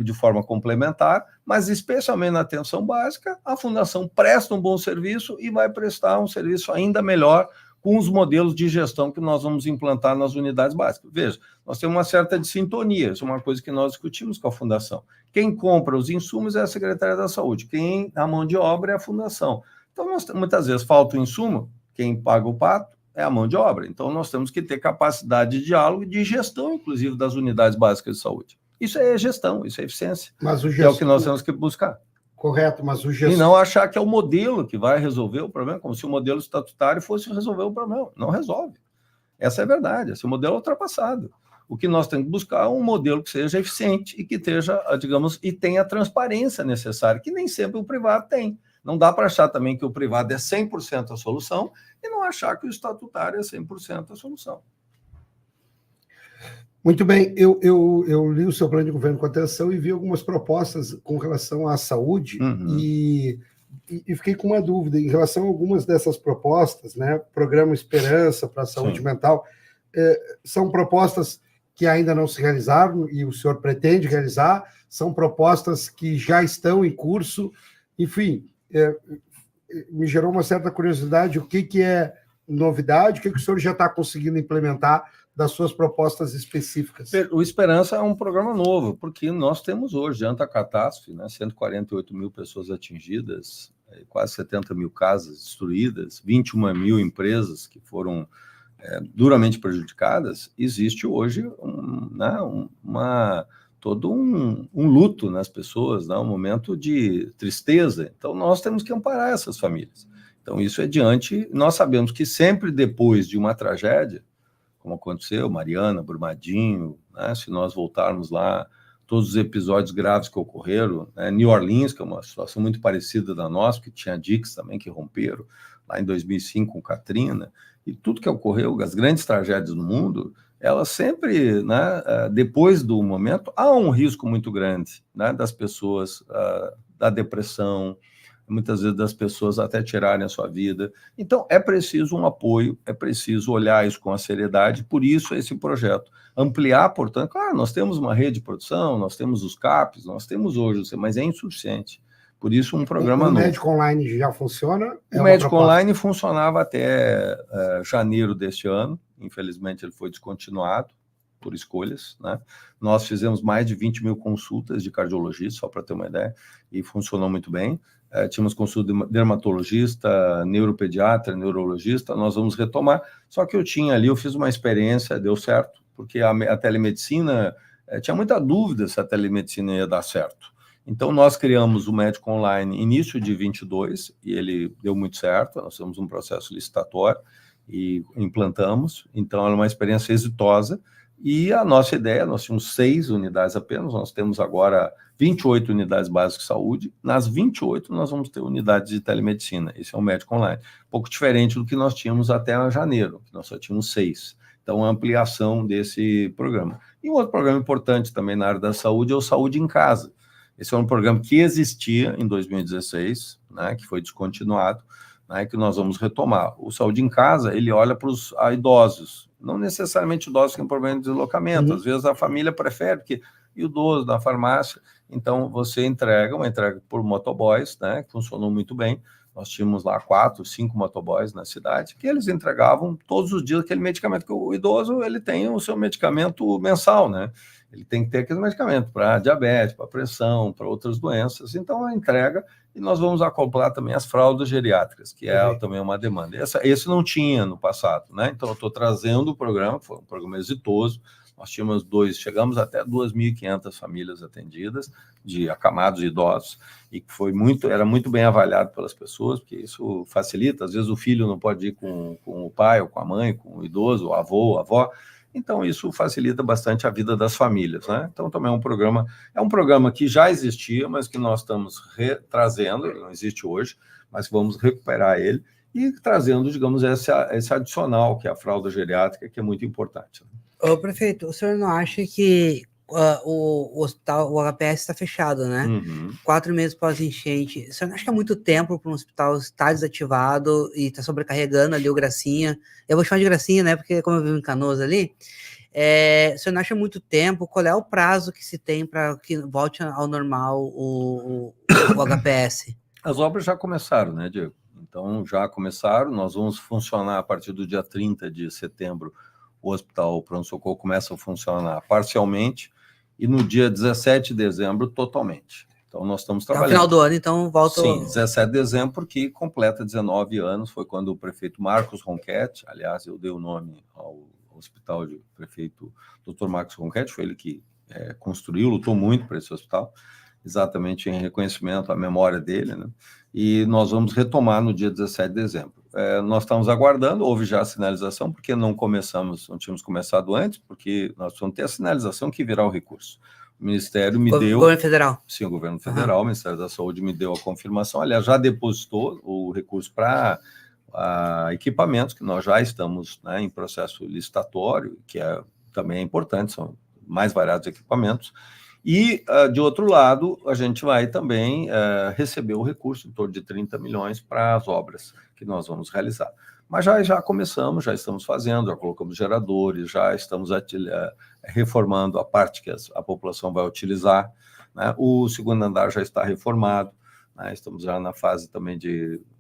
de forma complementar, mas especialmente na atenção básica, a Fundação presta um bom serviço e vai prestar um serviço ainda melhor com os modelos de gestão que nós vamos implantar nas unidades básicas. Veja, nós temos uma certa sintonia, isso é uma coisa que nós discutimos com a Fundação. Quem compra os insumos é a Secretaria da Saúde, a mão de obra é a Fundação. Então, muitas vezes falta o insumo, quem paga o pato é a mão de obra. Então, nós temos que ter capacidade de diálogo e de gestão, inclusive, das unidades básicas de saúde. Isso é gestão, isso é eficiência. Mas o é o que nós temos que buscar. Correto, mas o gestor... E não achar que é o modelo que vai resolver o problema, como se o modelo estatutário fosse resolver o problema. Não resolve. Essa é a verdade, esse modelo é ultrapassado. O que nós temos que buscar é um modelo que seja eficiente e que esteja, digamos, e tenha a transparência necessária, que nem sempre o privado tem. Não dá para achar também que o privado é 100% a solução e não achar que o estatutário é 100% a solução. Muito bem, eu li o seu plano de governo com atenção e vi algumas propostas com relação à saúde, e fiquei com uma dúvida em relação a algumas dessas propostas, né? Programa Esperança para a saúde mental. são propostas que ainda não se realizaram e o senhor pretende realizar? São propostas que já estão em curso? Enfim, me gerou uma certa curiosidade, o que é novidade, o que o senhor já está conseguindo implementar das suas propostas específicas? O Esperança é um programa novo, porque nós temos hoje, diante da catástrofe, né, 148 mil pessoas atingidas, quase 70 mil casas destruídas, 21 mil empresas que foram duramente prejudicadas. Existe hoje todo um luto nas pessoas, né, um momento de tristeza. Então, nós temos que amparar essas famílias. Então, isso é diante... Nós sabemos que sempre depois de uma tragédia, como aconteceu, Mariana, Brumadinho, né, se nós voltarmos lá, todos os episódios graves que ocorreram, né, New Orleans, que é uma situação muito parecida da nossa, que tinha diques também que romperam, lá em 2005 com Katrina, e tudo que ocorreu, as grandes tragédias no mundo, elas sempre, né, depois do momento, há um risco muito grande, né, das pessoas, da depressão, muitas vezes das pessoas até tirarem a sua vida. Então, é preciso um apoio, é preciso olhar isso com a seriedade, por isso esse projeto. Ampliar, portanto, claro, nós temos uma rede de produção, nós temos os CAPs, nós temos hoje, mas é insuficiente. Por isso, um programa novo. O médico online já funciona? O médico online funcionava até janeiro deste ano, infelizmente ele foi descontinuado por escolhas, né? Nós fizemos mais de 20 mil consultas de cardiologista, só para ter uma ideia, e funcionou muito bem. Tínhamos consulta de dermatologista, neuropediatra, neurologista, nós vamos retomar, só que eu fiz uma experiência, deu certo, porque a telemedicina, tinha muita dúvida se a telemedicina ia dar certo. Então, nós criamos o médico online início de 22, e ele deu muito certo, nós temos um processo licitatório e implantamos, então é uma experiência exitosa, e a nossa ideia, nós tínhamos 6 unidades apenas, nós temos agora 28 unidades básicas de saúde, nas 28 nós vamos ter unidades de telemedicina, esse é um médico online, um pouco diferente do que nós tínhamos até janeiro, que nós só tínhamos 6, então a ampliação desse programa. E um outro programa importante também na área da saúde é o Saúde em Casa. Esse é um programa que existia em 2016, né, que foi descontinuado, né, que nós vamos retomar. O Saúde em Casa, ele olha para os idosos, não necessariamente idosos que têm problema de deslocamento, às vezes a família prefere, porque idoso na farmácia, então você entrega por motoboys, né, que funcionou muito bem. Nós tínhamos lá 4, 5 motoboys na cidade, que eles entregavam todos os dias aquele medicamento, que o idoso ele tem o seu medicamento mensal, né? Ele tem que ter aquele medicamento para diabetes, para pressão, para outras doenças. Então, a entrega, e nós vamos acoplar também as fraldas geriátricas, que é também uma demanda. Esse não tinha no passado, né? Então, eu estou trazendo o programa, foi um programa exitoso. Nós tínhamos chegamos até 2.500 famílias atendidas, de acamados idosos, e era muito bem avaliado pelas pessoas, porque isso facilita. Às vezes o filho não pode ir com o pai ou com a mãe, com o idoso, o avô, a avó. Então, isso facilita bastante a vida das famílias, né? Então, também é um programa que já existia, mas que nós estamos trazendo, ele não existe hoje, mas vamos recuperar ele e trazendo, digamos, esse adicional, que é a fralda geriátrica, que é muito importante. Ô, prefeito, o senhor não acha que o hospital, o HPS está fechado, né? 4 meses pós-enchente. O senhor não acha que é muito tempo para um hospital estar desativado e estar sobrecarregando ali o Gracinha? Eu vou chamar de Gracinha, né? Porque como eu vivo em Canoas ali, o senhor não acha muito tempo? Qual é o prazo que se tem para que volte ao normal o HPS? As obras já começaram, né, Diego? Então, já começaram. Nós vamos funcionar a partir do dia 30 de setembro. O Hospital Pronto-Socorro começa a funcionar parcialmente e no dia 17 de dezembro totalmente. Então, nós estamos trabalhando. No final do ano, então, volta... Sim, 17 de dezembro, porque completa 19 anos, foi quando o prefeito Marcos Ronchetti, aliás, eu dei o nome ao hospital de prefeito Dr. Marcos Ronchetti, foi ele que construiu, lutou muito para esse hospital, exatamente em reconhecimento à memória dele, né? E nós vamos retomar no dia 17 de dezembro. Nós estamos aguardando, houve já a sinalização, porque não tínhamos começado antes, porque nós vamos ter a sinalização que virá o recurso. O Ministério me deu... Governo Federal. Sim, o Governo Federal, o Ministério da Saúde me deu a confirmação, aliás, já depositou o recurso para equipamentos, que nós já estamos, né, em processo licitatório, que também é importante, são mais variados equipamentos. E, de outro lado, a gente vai também receber o recurso, em torno de 30 milhões, para as obras que nós vamos realizar. Mas já começamos, já estamos fazendo, já colocamos geradores, já estamos reformando a parte que a população vai utilizar, né? O segundo andar já está reformado, né? Estamos já na fase também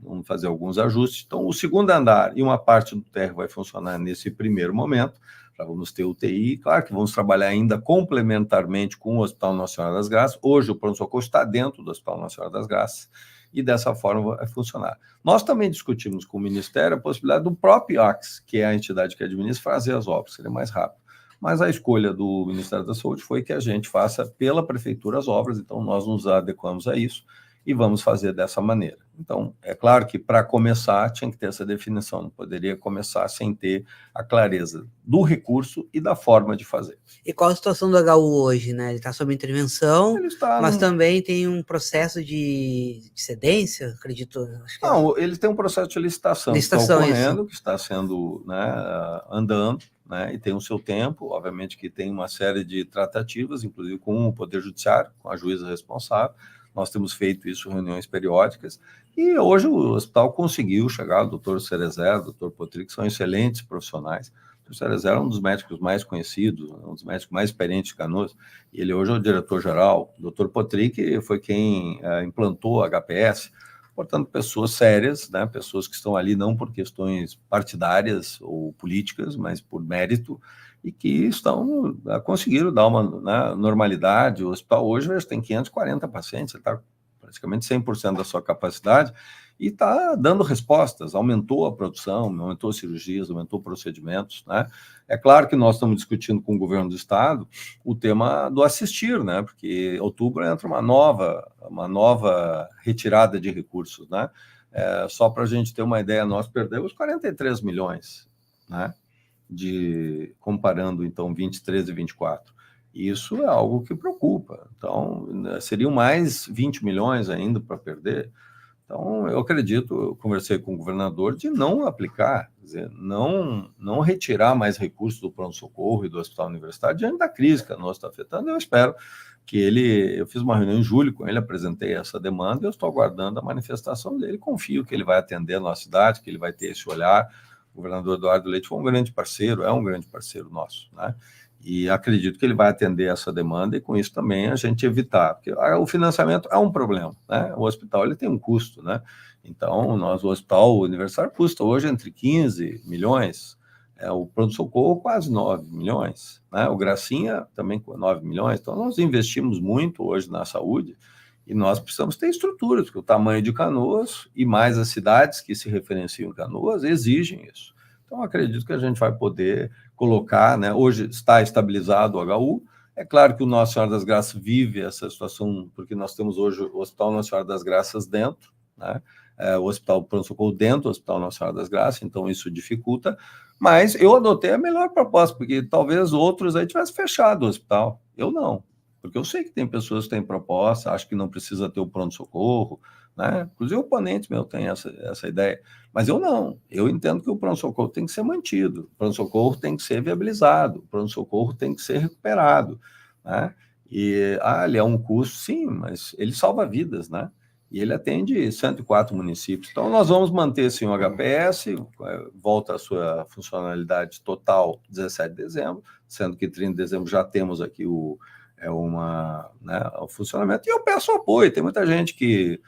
vamos fazer alguns ajustes. Então, o segundo andar e uma parte do térreo vai funcionar nesse primeiro momento. Já vamos ter UTI, claro que vamos trabalhar ainda complementarmente com o Hospital Nossa Senhora das Graças. Hoje o pronto-socorro está dentro do Hospital Nossa Senhora das Graças e dessa forma vai funcionar. Nós também discutimos com o Ministério a possibilidade do próprio IACS, que é a entidade que administra, fazer as obras, seria mais rápido. Mas a escolha do Ministério da Saúde foi que a gente faça pela Prefeitura as obras, então nós nos adequamos a isso e vamos fazer dessa maneira. Então, é claro que para começar tinha que ter essa definição, não poderia começar sem ter a clareza do recurso e da forma de fazer. E qual a situação do HU hoje, né? Ele está sob intervenção, mas também tem um processo de cedência, acredito. Não, ele tem um processo de licitação que está ocorrendo, que está sendo, né, andando, né, e tem o seu tempo, obviamente que tem uma série de tratativas, inclusive com o Poder Judiciário, com a juíza responsável. Nós temos feito isso, reuniões periódicas, e hoje o hospital conseguiu chegar, o doutor Cerezer, o doutor Potrick, são excelentes profissionais. O doutor Cerezer é um dos médicos mais conhecidos, um dos médicos mais experientes de Canoas, e ele hoje é o diretor-geral. O doutor Potrick foi quem implantou a HPS, portanto, pessoas sérias, né, pessoas que estão ali não por questões partidárias ou políticas, mas por mérito, e que conseguiram dar uma, né, normalidade. O hospital hoje tem 540 pacientes, ele está praticamente 100% da sua capacidade e está dando respostas, aumentou a produção, aumentou cirurgias, aumentou procedimentos, né? É claro que nós estamos discutindo com o governo do estado o tema do assistir, né? Porque em outubro entra uma nova retirada de recursos, né? Só para a gente ter uma ideia, nós perdemos 43 milhões, né? Comparando, então, 23 e 24. Isso é algo que preocupa. Então, seriam mais 20 milhões ainda para perder. Então, eu acredito, eu conversei com o governador de não aplicar, quer dizer, não retirar mais recursos do pronto-socorro e do hospital universitário diante da crise que a nossa está afetando. Eu espero que eu fiz uma reunião em julho com ele, apresentei essa demanda, eu estou aguardando a manifestação dele, confio que ele vai atender a nossa cidade, que ele vai ter esse olhar. O governador Eduardo Leite foi um grande parceiro, é um grande parceiro nosso, né? E acredito que ele vai atender essa demanda e com isso também a gente evitar, porque o financiamento é um problema, né? O hospital ele tem um custo, né? Então, o hospital universitário custa hoje entre 15 milhões, o pronto-socorro quase 9 milhões, né? O Gracinha também com 9 milhões, então nós investimos muito hoje na saúde e nós precisamos ter estruturas, porque o tamanho de Canoas e mais as cidades que se referenciam em Canoas exigem isso. Então, acredito que a gente vai poder colocar, né? Hoje está estabilizado o HU. É claro que o Nossa Senhora das Graças vive essa situação, porque nós temos hoje o Hospital Nossa Senhora das Graças dentro, né? O Hospital Pronto-Socorro dentro do Hospital Nossa Senhora das Graças, então isso dificulta. Mas eu adotei a melhor proposta, porque talvez outros aí tivessem fechado o hospital. Eu não, porque eu sei que tem pessoas que têm proposta, acham que não precisa ter o pronto-socorro, né? Inclusive, oponentes meus têm essa ideia, mas eu não. Eu entendo que o pronto-socorro tem que ser mantido, o pronto-socorro tem que ser viabilizado, o pronto-socorro tem que ser recuperado, né? E ele é um custo, sim, mas ele salva vidas, né? E ele atende 104 municípios. Então, nós vamos manter, sim, o HPS, volta à sua funcionalidade total 17 de dezembro, sendo que 30 de dezembro já temos aqui o funcionamento, e eu peço apoio. Tem muita gente que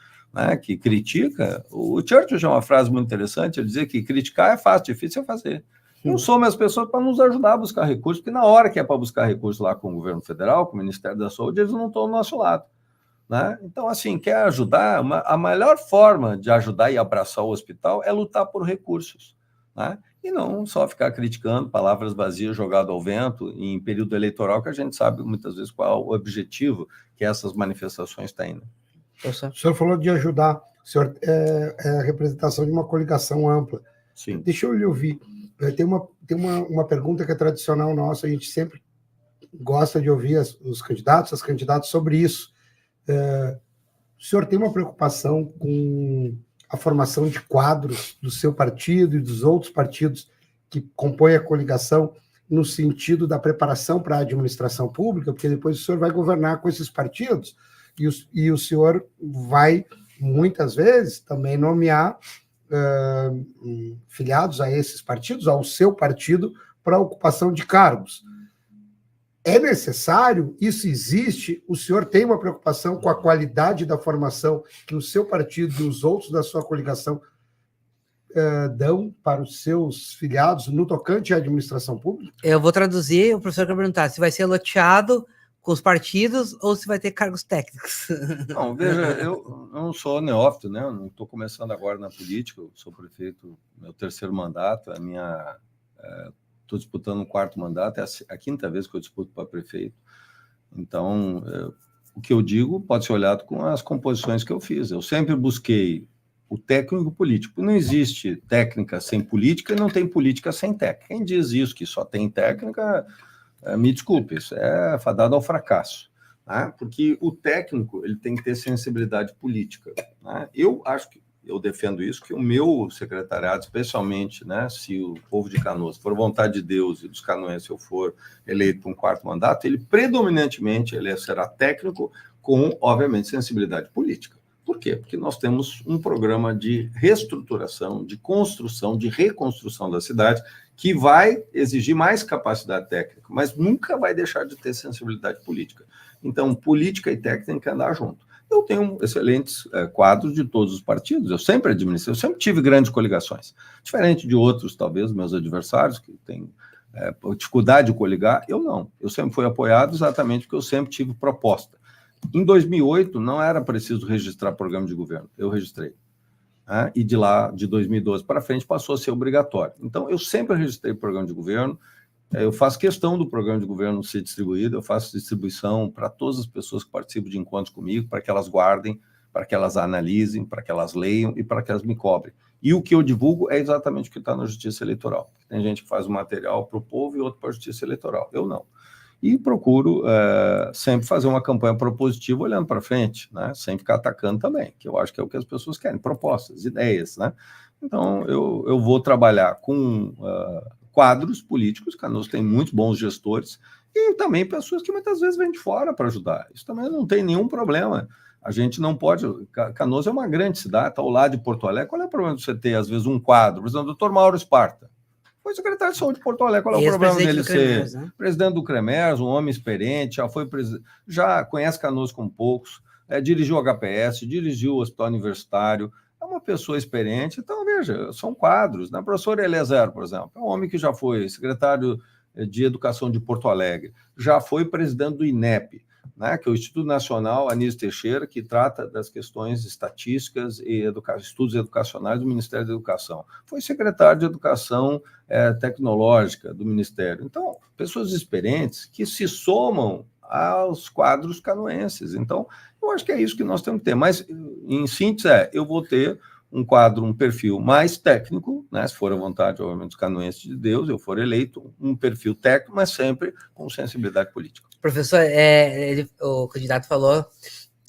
critica. O Churchill tinha uma frase muito interessante, ele dizia que criticar é fácil, difícil é fazer. Não somos as pessoas para nos ajudar a buscar recursos, porque na hora que é para buscar recursos lá com o governo federal, com o Ministério da Saúde, eles não estão do nosso lado, né? Então, assim, quer ajudar, a melhor forma de ajudar e abraçar o hospital é lutar por recursos, né? E não só ficar criticando palavras vazias jogadas ao vento em período eleitoral, que a gente sabe muitas vezes qual é o objetivo que essas manifestações têm. O senhor falou de ajudar, o senhor é a representação de uma coligação ampla. Sim. Deixa eu lhe ouvir. Tem uma pergunta que é tradicional nossa, a gente sempre gosta de ouvir os candidatos, as candidatas sobre isso. O senhor tem uma preocupação com a formação de quadros do seu partido e dos outros partidos que compõem a coligação no sentido da preparação para a administração pública, porque depois o senhor vai governar com esses partidos e o senhor vai, muitas vezes, também nomear filiados a esses partidos, ao seu partido, para a ocupação de cargos. É necessário? Isso existe? O senhor tem uma preocupação com a qualidade da formação que o seu partido e os outros da sua coligação dão para os seus filiados no tocante à administração pública? Eu vou traduzir, o professor quer perguntar se vai ser loteado com os partidos ou se vai ter cargos técnicos. Não, veja, eu não sou neófito, né? Eu não estou começando agora na política, eu sou prefeito, meu 3º mandato, estou disputando um 4º mandato, é a 5ª vez que eu disputo para prefeito. Então, o que eu digo pode ser olhado com as composições que eu fiz. Eu sempre busquei o técnico político. Não existe técnica sem política e não tem política sem técnica. Quem diz isso, que só tem técnica, me desculpe, isso é fadado ao fracasso. Né? Porque o técnico ele tem que ter sensibilidade política. Né? Eu acho que eu defendo isso, que o meu secretariado, especialmente, né, se o povo de Canoas for vontade de Deus e dos canoenses eu for eleito para um 4º mandato, ele predominantemente ele será técnico com, obviamente, sensibilidade política. Por quê? Porque nós temos um programa de reestruturação, de construção, de reconstrução da cidade que vai exigir mais capacidade técnica, mas nunca vai deixar de ter sensibilidade política. Então, política e técnica têm que andar junto. Eu tenho excelentes quadros de todos os partidos, eu sempre administrei, eu sempre tive grandes coligações. Diferente de outros, talvez, meus adversários, que têm dificuldade de coligar, eu não. Eu sempre fui apoiado exatamente porque eu sempre tive proposta. Em 2008, não era preciso registrar programa de governo, eu registrei. Né? E de lá, de 2012 para frente, passou a ser obrigatório. Então, eu sempre registrei programa de governo, eu faço questão do programa de governo ser distribuído, eu faço distribuição para todas as pessoas que participam de encontros comigo, para que elas guardem, para que elas analisem, para que elas leiam e para que elas me cobrem. E o que eu divulgo é exatamente o que está na Justiça Eleitoral. Tem gente que faz um material para o povo e outro para a Justiça Eleitoral. Eu não. E procuro sempre fazer uma campanha propositiva olhando para frente, né? Sem ficar atacando também, que eu acho que é o que as pessoas querem, propostas, ideias, né? Então, eu vou trabalhar com quadros políticos, Canoas tem muitos bons gestores, e também pessoas que muitas vezes vêm de fora para ajudar. Isso também não tem nenhum problema. A gente não pode... Canoas é uma grande cidade, está ao lado de Porto Alegre. Qual é o problema de você ter, às vezes, um quadro? Por exemplo, o Dr. Mauro Esparta. Foi secretário de saúde de Porto Alegre. Qual é o problema dele ser presidente do CREMERS, um homem experiente, já conhece Canoas como poucos, dirigiu o HPS, dirigiu o Hospital Universitário, é uma pessoa experiente. Então, veja, são quadros. Né? O professor Eliezer, por exemplo, é um homem que já foi secretário de Educação de Porto Alegre, já foi presidente do INEP, né, que é o Instituto Nacional Anísio Teixeira, que trata das questões estatísticas e estudos educacionais do Ministério da Educação. Foi secretário de Educação Tecnológica do Ministério. Então, pessoas experientes que se somam aos quadros canoenses. Então, eu acho que é isso que nós temos que ter. Mas, em síntese, eu vou ter um quadro, um perfil mais técnico, né, se for à vontade, obviamente, dos canoenses de Deus, eu for eleito, um perfil técnico, mas sempre com sensibilidade política. Professor, o candidato falou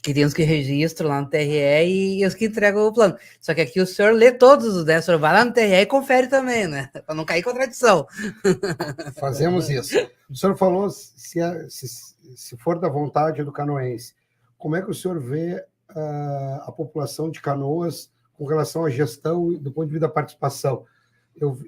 que tem os que registram lá no TRE e os que entregam o plano. Só que aqui o senhor lê todos, né? O senhor vai lá no TRE e confere também, né? Para não cair em contradição. Fazemos isso. O senhor falou se for da vontade do canoense. Como é que o senhor vê a população de Canoas com relação à gestão do ponto de vista da participação?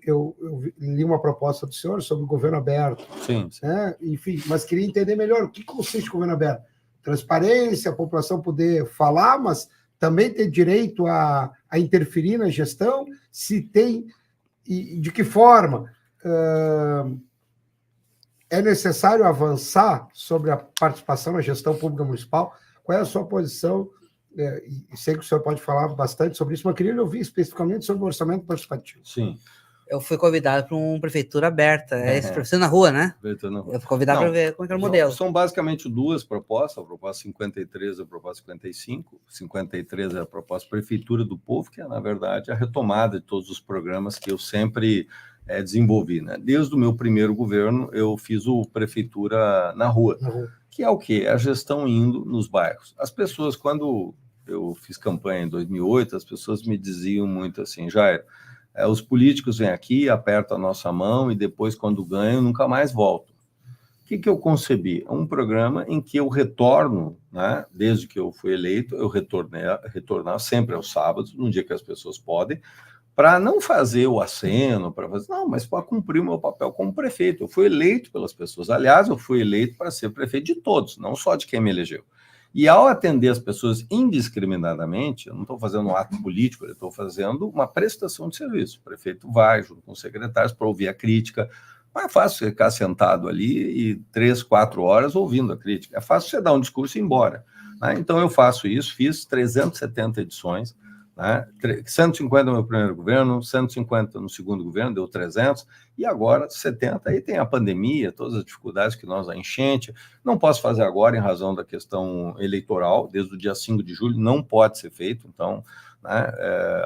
Eu li uma proposta do senhor sobre o governo aberto. Sim. Né? Enfim, mas queria entender melhor o que consiste o governo aberto. Transparência, a população poder falar, mas também ter direito a interferir na gestão, se tem e de que forma. É necessário avançar sobre a participação na gestão pública municipal? Qual é a sua posição? E sei que o senhor pode falar bastante sobre isso, mas queria ouvir especificamente sobre o orçamento participativo. Sim. Eu fui convidado para uma prefeitura aberta, esse professor na rua, né? Eu fui convidado para ver como é o modelo. São basicamente duas propostas, a proposta 53 e a proposta 55. 53 é a proposta Prefeitura do Povo, que é, na verdade, a retomada de todos os programas que eu sempre desenvolvi. Né? Desde o meu primeiro governo, eu fiz o Prefeitura na Rua, que é o quê? É a gestão indo nos bairros. As pessoas, quando eu fiz campanha em 2008, as pessoas me diziam muito assim, Jair, os políticos vêm aqui, apertam a nossa mão e depois, quando ganham, nunca mais voltam. O que eu concebi? É um programa em que eu retorno, né, desde que eu fui eleito, eu retornar sempre aos sábados, num dia que as pessoas podem, para não fazer o aceno, não, mas para cumprir o meu papel como prefeito. Eu fui eleito pelas pessoas. Aliás, eu fui eleito para ser prefeito de todos, não só de quem me elegeu. E ao atender as pessoas indiscriminadamente, eu não estou fazendo um ato político, eu estou fazendo uma prestação de serviço. O prefeito vai junto com os secretários para ouvir a crítica. Não é fácil ficar sentado ali e 3, 4 horas ouvindo a crítica. É fácil você dar um discurso e ir embora. Né? Então eu faço isso, fiz 370 edições, né? 150 no meu primeiro governo, 150 no segundo governo, deu 300, e agora 70. Aí tem a pandemia, todas as dificuldades que nós, a enchente. Não posso fazer agora em razão da questão eleitoral, desde o dia 5 de julho, não pode ser feito. Então, né,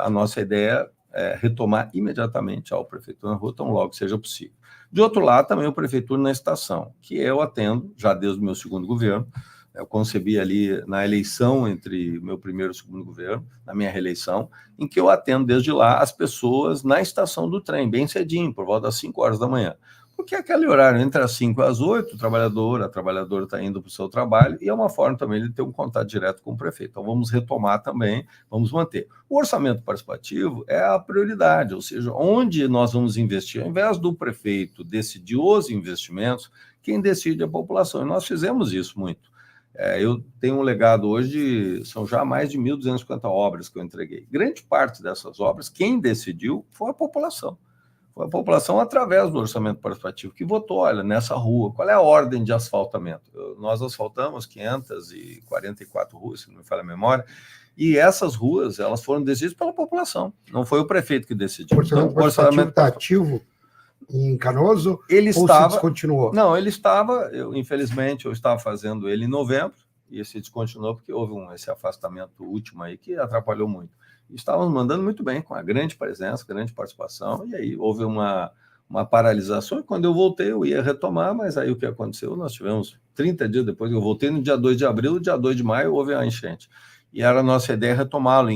a nossa ideia é retomar imediatamente a Prefeitura na Rua, tão logo seja possível. De outro lado, também o Prefeitura na Estação, que eu atendo já desde o meu segundo governo. Eu concebi ali na eleição entre o meu primeiro e o segundo governo, na minha reeleição, em que eu atendo desde lá as pessoas na estação do trem, bem cedinho, por volta das 5 horas da manhã. Porque é aquele horário entre as 5 e as 8, a trabalhadora está indo para o seu trabalho, e é uma forma também de ter um contato direto com o prefeito. Então vamos retomar também, vamos manter. O orçamento participativo é a prioridade, ou seja, onde nós vamos investir. Ao invés do prefeito decidir os investimentos, quem decide é a população. E nós fizemos isso muito. Eu tenho um legado hoje, são já mais de 1.250 obras que eu entreguei. Grande parte dessas obras, quem decidiu foi a população. Foi a população através do orçamento participativo que votou, olha, nessa rua, qual é a ordem de asfaltamento? Nós asfaltamos 544 ruas, se não me falha a memória, e essas ruas, elas foram decididas pela população, não foi o prefeito que decidiu. Então, o orçamento está ativo em Canoso, ele ou estava, se descontinuou? Não, ele estava, infelizmente, eu estava fazendo ele em novembro, e se descontinuou porque houve esse afastamento último aí que atrapalhou muito. Estávamos mandando muito bem, com a grande presença, grande participação, e aí houve uma paralisação, e quando eu voltei eu ia retomar, mas aí o que aconteceu? Nós tivemos 30 dias depois, eu voltei no dia 2 de abril, no dia 2 de maio houve a enchente. E era a nossa ideia retomá-lo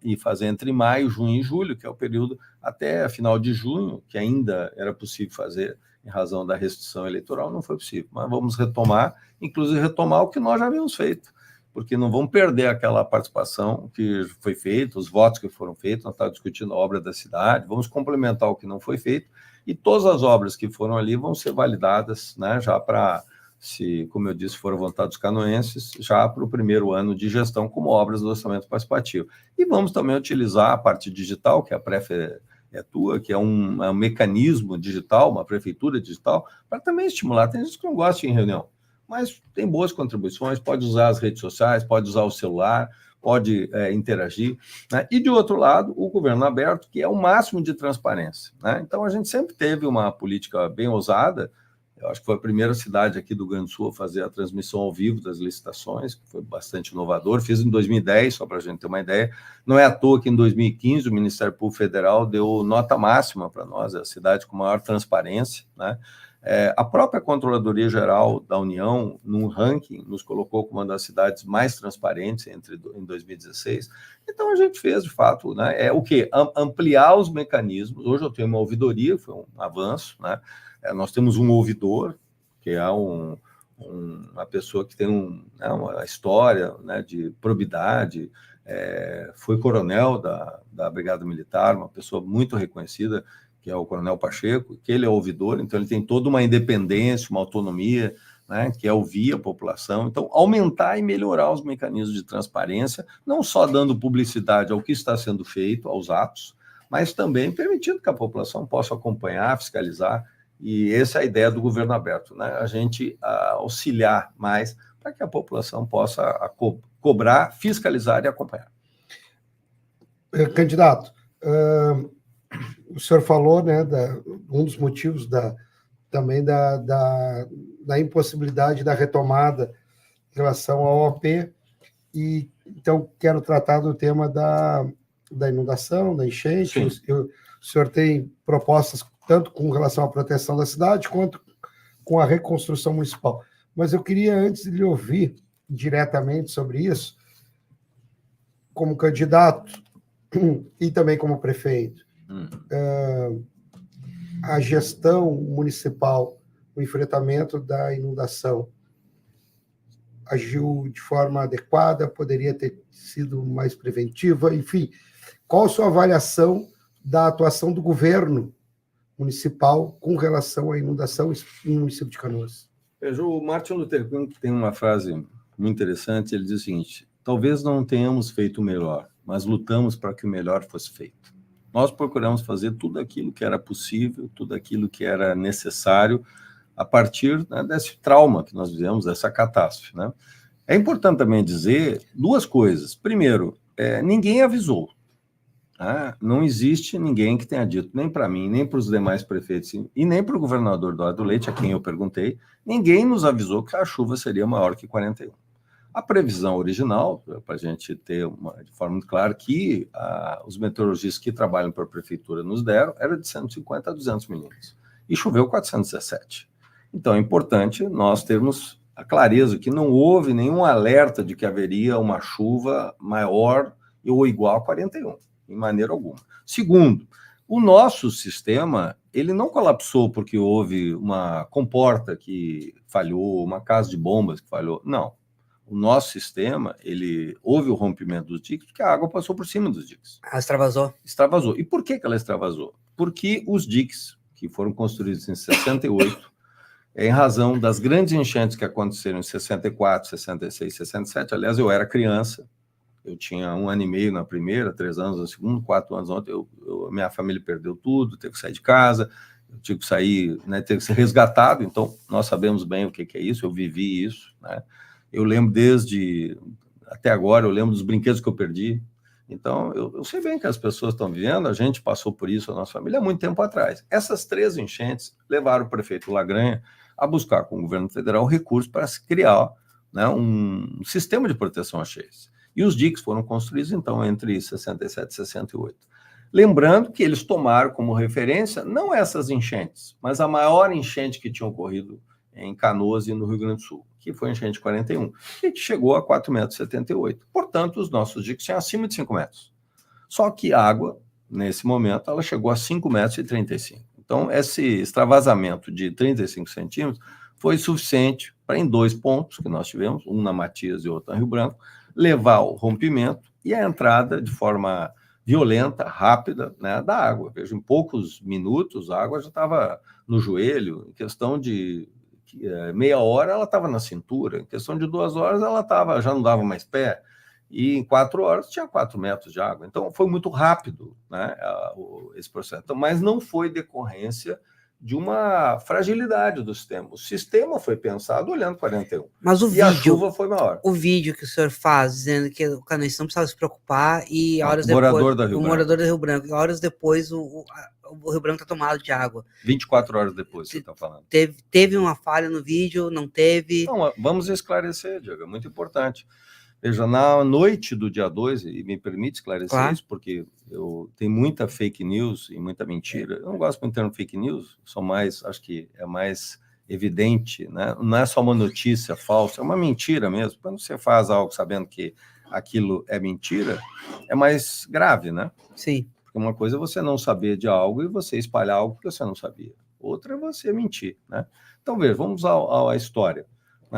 e fazer entre maio, junho e julho, que é o período até final de junho, que ainda era possível fazer em razão da restrição eleitoral, não foi possível. Mas vamos retomar, inclusive retomar o que nós já havíamos feito, porque não vamos perder aquela participação que foi feita, os votos que foram feitos, nós estávamos discutindo a obra da cidade, vamos complementar o que não foi feito, e todas as obras que foram ali vão ser validadas, né, já para, se, como eu disse, for a vontade dos canoenses, já para o primeiro ano de gestão como obras do orçamento participativo. E vamos também utilizar a parte digital, que a Prefeitura, que é um mecanismo digital, uma prefeitura digital, para também estimular. Tem gente que não gosta de ir em reunião, mas tem boas contribuições, pode usar as redes sociais, pode usar o celular, pode interagir, né? E, de outro lado, o governo aberto, que é o máximo de transparência, né? Então, a gente sempre teve uma política bem ousada. Eu acho que foi a primeira cidade aqui do Rio Grande do Sul a fazer a transmissão ao vivo das licitações, que foi bastante inovador. Fiz em 2010, só para a gente ter uma ideia. Não é à toa que em 2015 o Ministério Público Federal deu nota máxima para nós, a cidade com maior transparência, né? A própria Controladoria Geral da União, num ranking, nos colocou como uma das cidades mais transparentes em 2016. Então, a gente fez, de fato, né, o quê? Ampliar os mecanismos. Hoje eu tenho uma ouvidoria, foi um avanço, né? Nós temos um ouvidor, que é uma pessoa que tem uma história, né, de probidade, foi coronel da Brigada Militar, uma pessoa muito reconhecida, que é o Coronel Pacheco, que ele é ouvidor, então ele tem toda uma independência, uma autonomia, né, que é ouvir a população. Então, aumentar e melhorar os mecanismos de transparência, não só dando publicidade ao que está sendo feito, aos atos, mas também permitindo que a população possa acompanhar, fiscalizar, e essa é a ideia do governo aberto, né? A gente auxiliar mais para que a população possa cobrar, fiscalizar e acompanhar. Candidato, o senhor falou, né, um dos motivos também da impossibilidade da retomada em relação ao OP, e então quero tratar do tema da inundação, da enchente. O senhor tem propostas tanto com relação à proteção da cidade, quanto com a reconstrução municipal. Mas eu queria, antes de lhe ouvir diretamente sobre isso, como candidato e também como prefeito, a gestão municipal, o enfrentamento da inundação, agiu de forma adequada, poderia ter sido mais preventiva, enfim, qual a sua avaliação da atuação do governo municipal com relação à inundação no município de Canoas. Veja, o Martin Luther King tem uma frase muito interessante, ele diz o seguinte: talvez não tenhamos feito o melhor, mas lutamos para que o melhor fosse feito. Nós procuramos fazer tudo aquilo que era possível, tudo aquilo que era necessário, a partir, né, desse trauma que nós vivemos, dessa catástrofe, né? É importante também dizer duas coisas. Primeiro, ninguém avisou. Tá? Não existe ninguém que tenha dito, nem para mim, nem para os demais prefeitos, e nem para o governador Eduardo Leite, a quem eu perguntei, ninguém nos avisou que a chuva seria maior que 41. A previsão original, para a gente ter de forma muito clara, que os meteorologistas que trabalham para a prefeitura nos deram, era de 150 a 200 milímetros. E choveu 417. Então, é importante nós termos a clareza que não houve nenhum alerta de que haveria uma chuva maior ou igual a 41, em maneira alguma. Segundo, o nosso sistema, ele não colapsou porque houve uma comporta que falhou, uma casa de bombas que falhou. Não. O nosso sistema, houve o rompimento dos diques porque a água passou por cima dos diques. Ela extravasou. Extravasou. E por que ela extravasou? Porque os diques, que foram construídos em 68, em razão das grandes enchentes que aconteceram em 64, 66, 67. Aliás, eu era criança, eu tinha 1 ano e meio na primeira, 3 anos na segunda, 4 anos ontem, minha família perdeu tudo, teve que sair de casa, eu tive que sair, né, teve que ser resgatado, então nós sabemos bem o que é isso, eu vivi isso, né? Eu lembro até agora, eu lembro dos brinquedos que eu perdi. Então, eu sei bem que as pessoas estão vivendo, a gente passou por isso, a nossa família, há muito tempo atrás. Essas 3 enchentes levaram o prefeito Lagranha a buscar com o governo federal recursos para se criar, né, um sistema de proteção a cheias. E os diques foram construídos, então, entre 67 e 68. Lembrando que eles tomaram como referência não essas enchentes, mas a maior enchente que tinha ocorrido em Canoas e no Rio Grande do Sul, que foi a enchente de 41, que chegou a 4,78 metros. Portanto, os nossos diques tinham acima de 5 metros. Só que a água, nesse momento, ela chegou a 5,35 metros. Então, esse extravasamento de 35 centímetros foi suficiente para, em 2 pontos que nós tivemos, um na Matias e outro na Rio Branco, levar ao rompimento e a entrada de forma violenta, rápida, né, da água. Veja, em poucos minutos, a água já estava no joelho, em questão de meia hora ela estava na cintura, em questão de 2 horas ela já não dava mais pé, e em 4 horas tinha 4 metros de água. Então, foi muito rápido, né, esse processo. Então, mas não foi decorrência de uma fragilidade do sistema. O sistema foi pensado olhando 41. Mas e a chuva foi maior. O vídeo que o senhor faz, dizendo que o canoense não precisava se preocupar, e horas depois... O morador da Rio Branco. Horas depois, o Rio Branco está tomado de água. 24 horas depois, você está falando. Teve uma falha no vídeo? Não teve? Não, vamos esclarecer, Diego, é muito importante. Veja, na noite do dia 2, e me permite esclarecer isso, porque tem muita fake news e muita mentira. Eu não gosto muito do termo fake news, acho que é mais evidente, né? Não é só uma notícia falsa, é uma mentira mesmo. Quando você faz algo sabendo que aquilo é mentira, é mais grave, né? Sim. Porque uma coisa é você não saber de algo e você espalhar algo que você não sabia. Outra é você mentir, né? Então, veja, vamos à história.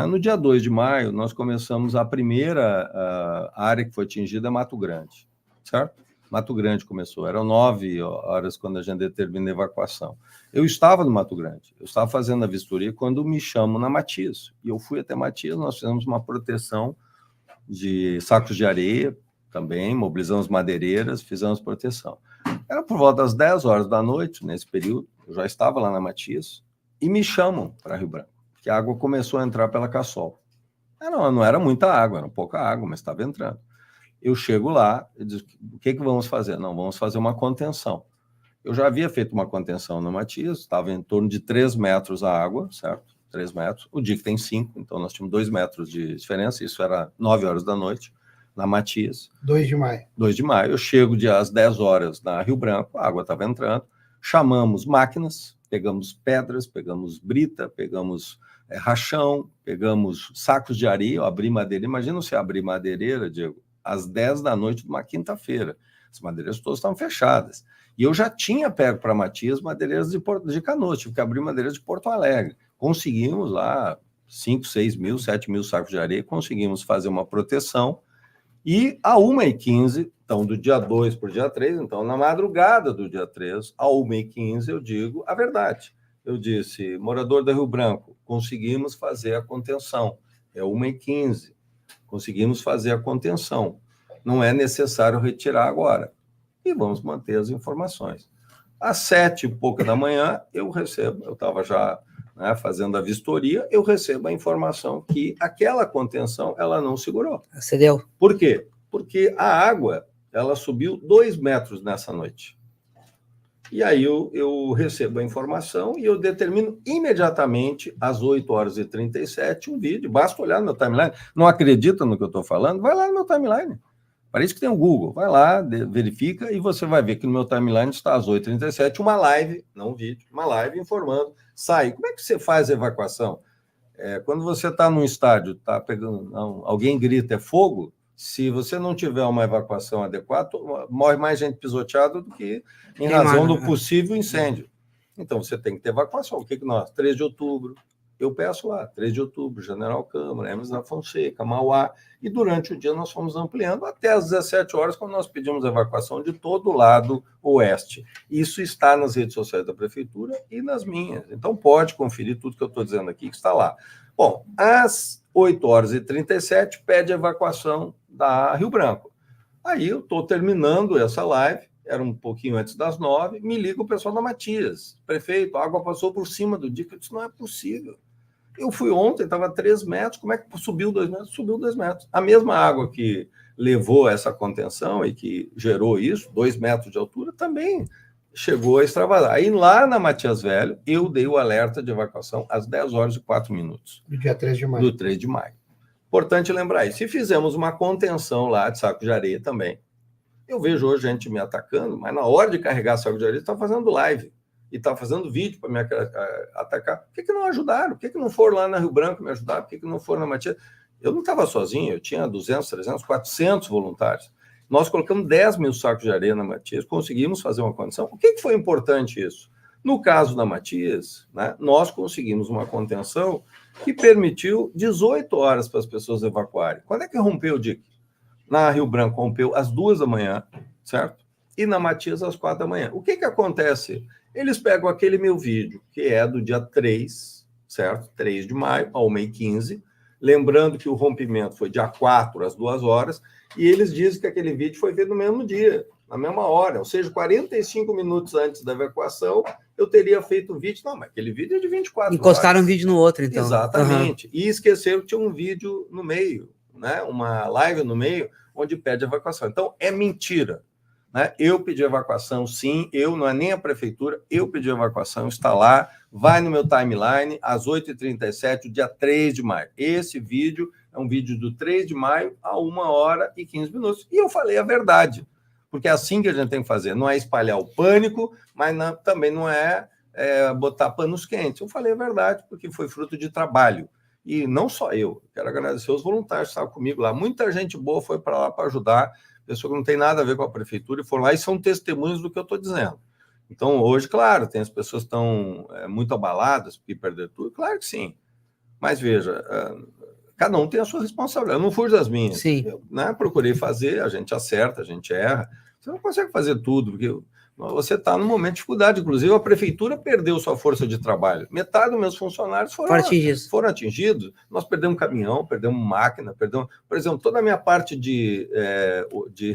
No dia 2 de maio, nós começamos a primeira área que foi atingida, Mato Grande, certo? Mato Grande começou, eram 9 horas quando a gente determina a evacuação. Eu estava no Mato Grande, eu estava fazendo a vistoria quando me chamam na Matias, e eu fui até Matias, nós fizemos uma proteção de sacos de areia também, mobilizamos madeireiras, fizemos proteção. Era por volta das 10 horas da noite, nesse período, eu já estava lá na Matias, e me chamam para Rio Branco, que a água começou a entrar pela Cassol. Não era muita água, era pouca água, mas estava entrando. Eu chego lá e digo, o que vamos fazer? Não, vamos fazer uma contenção. Eu já havia feito uma contenção no Matias, estava em torno de 3 metros a água, certo? 3 metros. O dique tem 5, então nós tínhamos 2 metros de diferença, isso era 9 horas da noite, na Matias. 2 de maio. 2 de maio. Eu chego às 10 horas na Rio Branco, a água estava entrando, chamamos máquinas, pegamos pedras, pegamos brita, pegamos rachão, pegamos sacos de areia, eu abri madeira. Imagina você abrir madeireira, Diego, às 10 da noite de uma quinta-feira. As madeireiras todas estavam fechadas. E eu já tinha pego para Matias madeireiras de Canoas, tive que abrir madeireiras de Porto Alegre. Conseguimos lá 5, 6 mil, 7 mil sacos de areia, conseguimos fazer uma proteção E a 1h15, então, do dia 2 para o dia 3, então, na madrugada do dia 3, a 1h15, eu digo a verdade. Eu disse, morador da Rio Branco, conseguimos fazer a contenção. É 1h15, conseguimos fazer a contenção. Não é necessário retirar agora. E vamos manter as informações. Às 7h e pouca da manhã, eu recebo, eu estava já fazendo a vistoria, eu recebo a informação que aquela contenção, ela não segurou. Cedeu. Por quê? Porque a água, ela subiu 2 metros nessa noite. E aí eu recebo a informação e eu determino imediatamente, às 8h37, um vídeo. Basta olhar no meu timeline. Não acredita no que eu estou falando? Vai lá no meu timeline. Parece que tem o Google. Vai lá, verifica e você vai ver que no meu timeline está às 8h37, uma live, não um vídeo, uma live informando. Sai. Como é que você faz a evacuação? Quando você está num estádio, tá pegando, alguém grita, é fogo. Se você não tiver uma evacuação adequada, morre mais gente pisoteada do que em razão do possível incêndio. Então, você tem que ter evacuação. O que nós? 3 de outubro, eu peço lá, 3 de outubro, General Câmara, Hermes da Fonseca, Mauá, e durante o dia nós fomos ampliando até às 17 horas, quando nós pedimos evacuação de todo o lado oeste. Isso está nas redes sociais da Prefeitura e nas minhas. Então, pode conferir tudo que eu estou dizendo aqui, que está lá. Bom, às 8h37, pede evacuação da Rio Branco. Aí eu estou terminando essa live, era um pouquinho antes das 9h, me liga o pessoal da Matias. Prefeito, a água passou por cima do dique. Eu disse, não é possível. Eu fui ontem, estava 3 metros, como é que subiu 2 metros? Subiu 2 metros. A mesma água que levou essa contenção e que gerou isso, 2 metros de altura, também chegou a extravasar. Aí lá na Matias Velho, eu dei o alerta de evacuação às 10h04. Do dia 3 de maio. Do 3 de maio. Importante lembrar isso. E fizemos uma contenção lá de saco de areia também. Eu vejo hoje gente me atacando, mas na hora de carregar saco de areia, está fazendo live e está fazendo vídeo para me atacar. Por que não ajudaram? Por que não foram lá na Rio Branco me ajudar? Por que não foram na Matias? Eu não estava sozinho, eu tinha 200, 300, 400 voluntários. Nós colocamos 10 mil sacos de areia na Matias, conseguimos fazer uma contenção. O que foi importante isso? No caso da Matias, nós conseguimos uma contenção que permitiu 18 horas para as pessoas evacuarem. Quando é que rompeu o dique? Na Rio Branco rompeu às 2 da manhã, certo? E na Matias às 4 da manhã. O que acontece? Eles pegam aquele meu vídeo, que é do dia 3, certo? 3 de maio, a 1h15, lembrando que o rompimento foi dia 4, às 2 horas, e eles dizem que aquele vídeo foi feito no mesmo dia, na mesma hora, ou seja, 45 minutos antes da evacuação, eu teria feito o vídeo. Não, mas aquele vídeo é de 24 horas. Encostaram um vídeo no outro, então. Exatamente. E esqueceram que tinha um vídeo no meio, uma live no meio, onde pede evacuação. Então, é mentira. Eu pedi evacuação, sim, não é nem a prefeitura, eu pedi evacuação, está lá, vai no meu timeline, às 8h37, dia 3 de maio. Esse vídeo é um vídeo do 3 de maio a 1h15. E eu falei a verdade, porque é assim que a gente tem que fazer, não é espalhar o pânico, mas também não é botar panos quentes. Eu falei a verdade, porque foi fruto de trabalho. E não só eu, quero agradecer os voluntários que estavam comigo lá. Muita gente boa foi para lá para ajudar, pessoa que não tem nada a ver com a prefeitura, e foram lá e são testemunhos do que eu estou dizendo. Então, hoje, claro, tem as pessoas que estão muito abaladas porque perderam tudo, claro que sim. Mas, veja, cada um tem a sua responsabilidade. Eu não fujo das minhas. Sim. Eu procurei fazer, a gente acerta, a gente erra. Você não consegue fazer tudo, porque você está num momento de dificuldade. Inclusive, a prefeitura perdeu sua força de trabalho. Metade dos meus funcionários foram atingidos. Nós perdemos caminhão, perdemos máquina, por exemplo, toda a minha parte de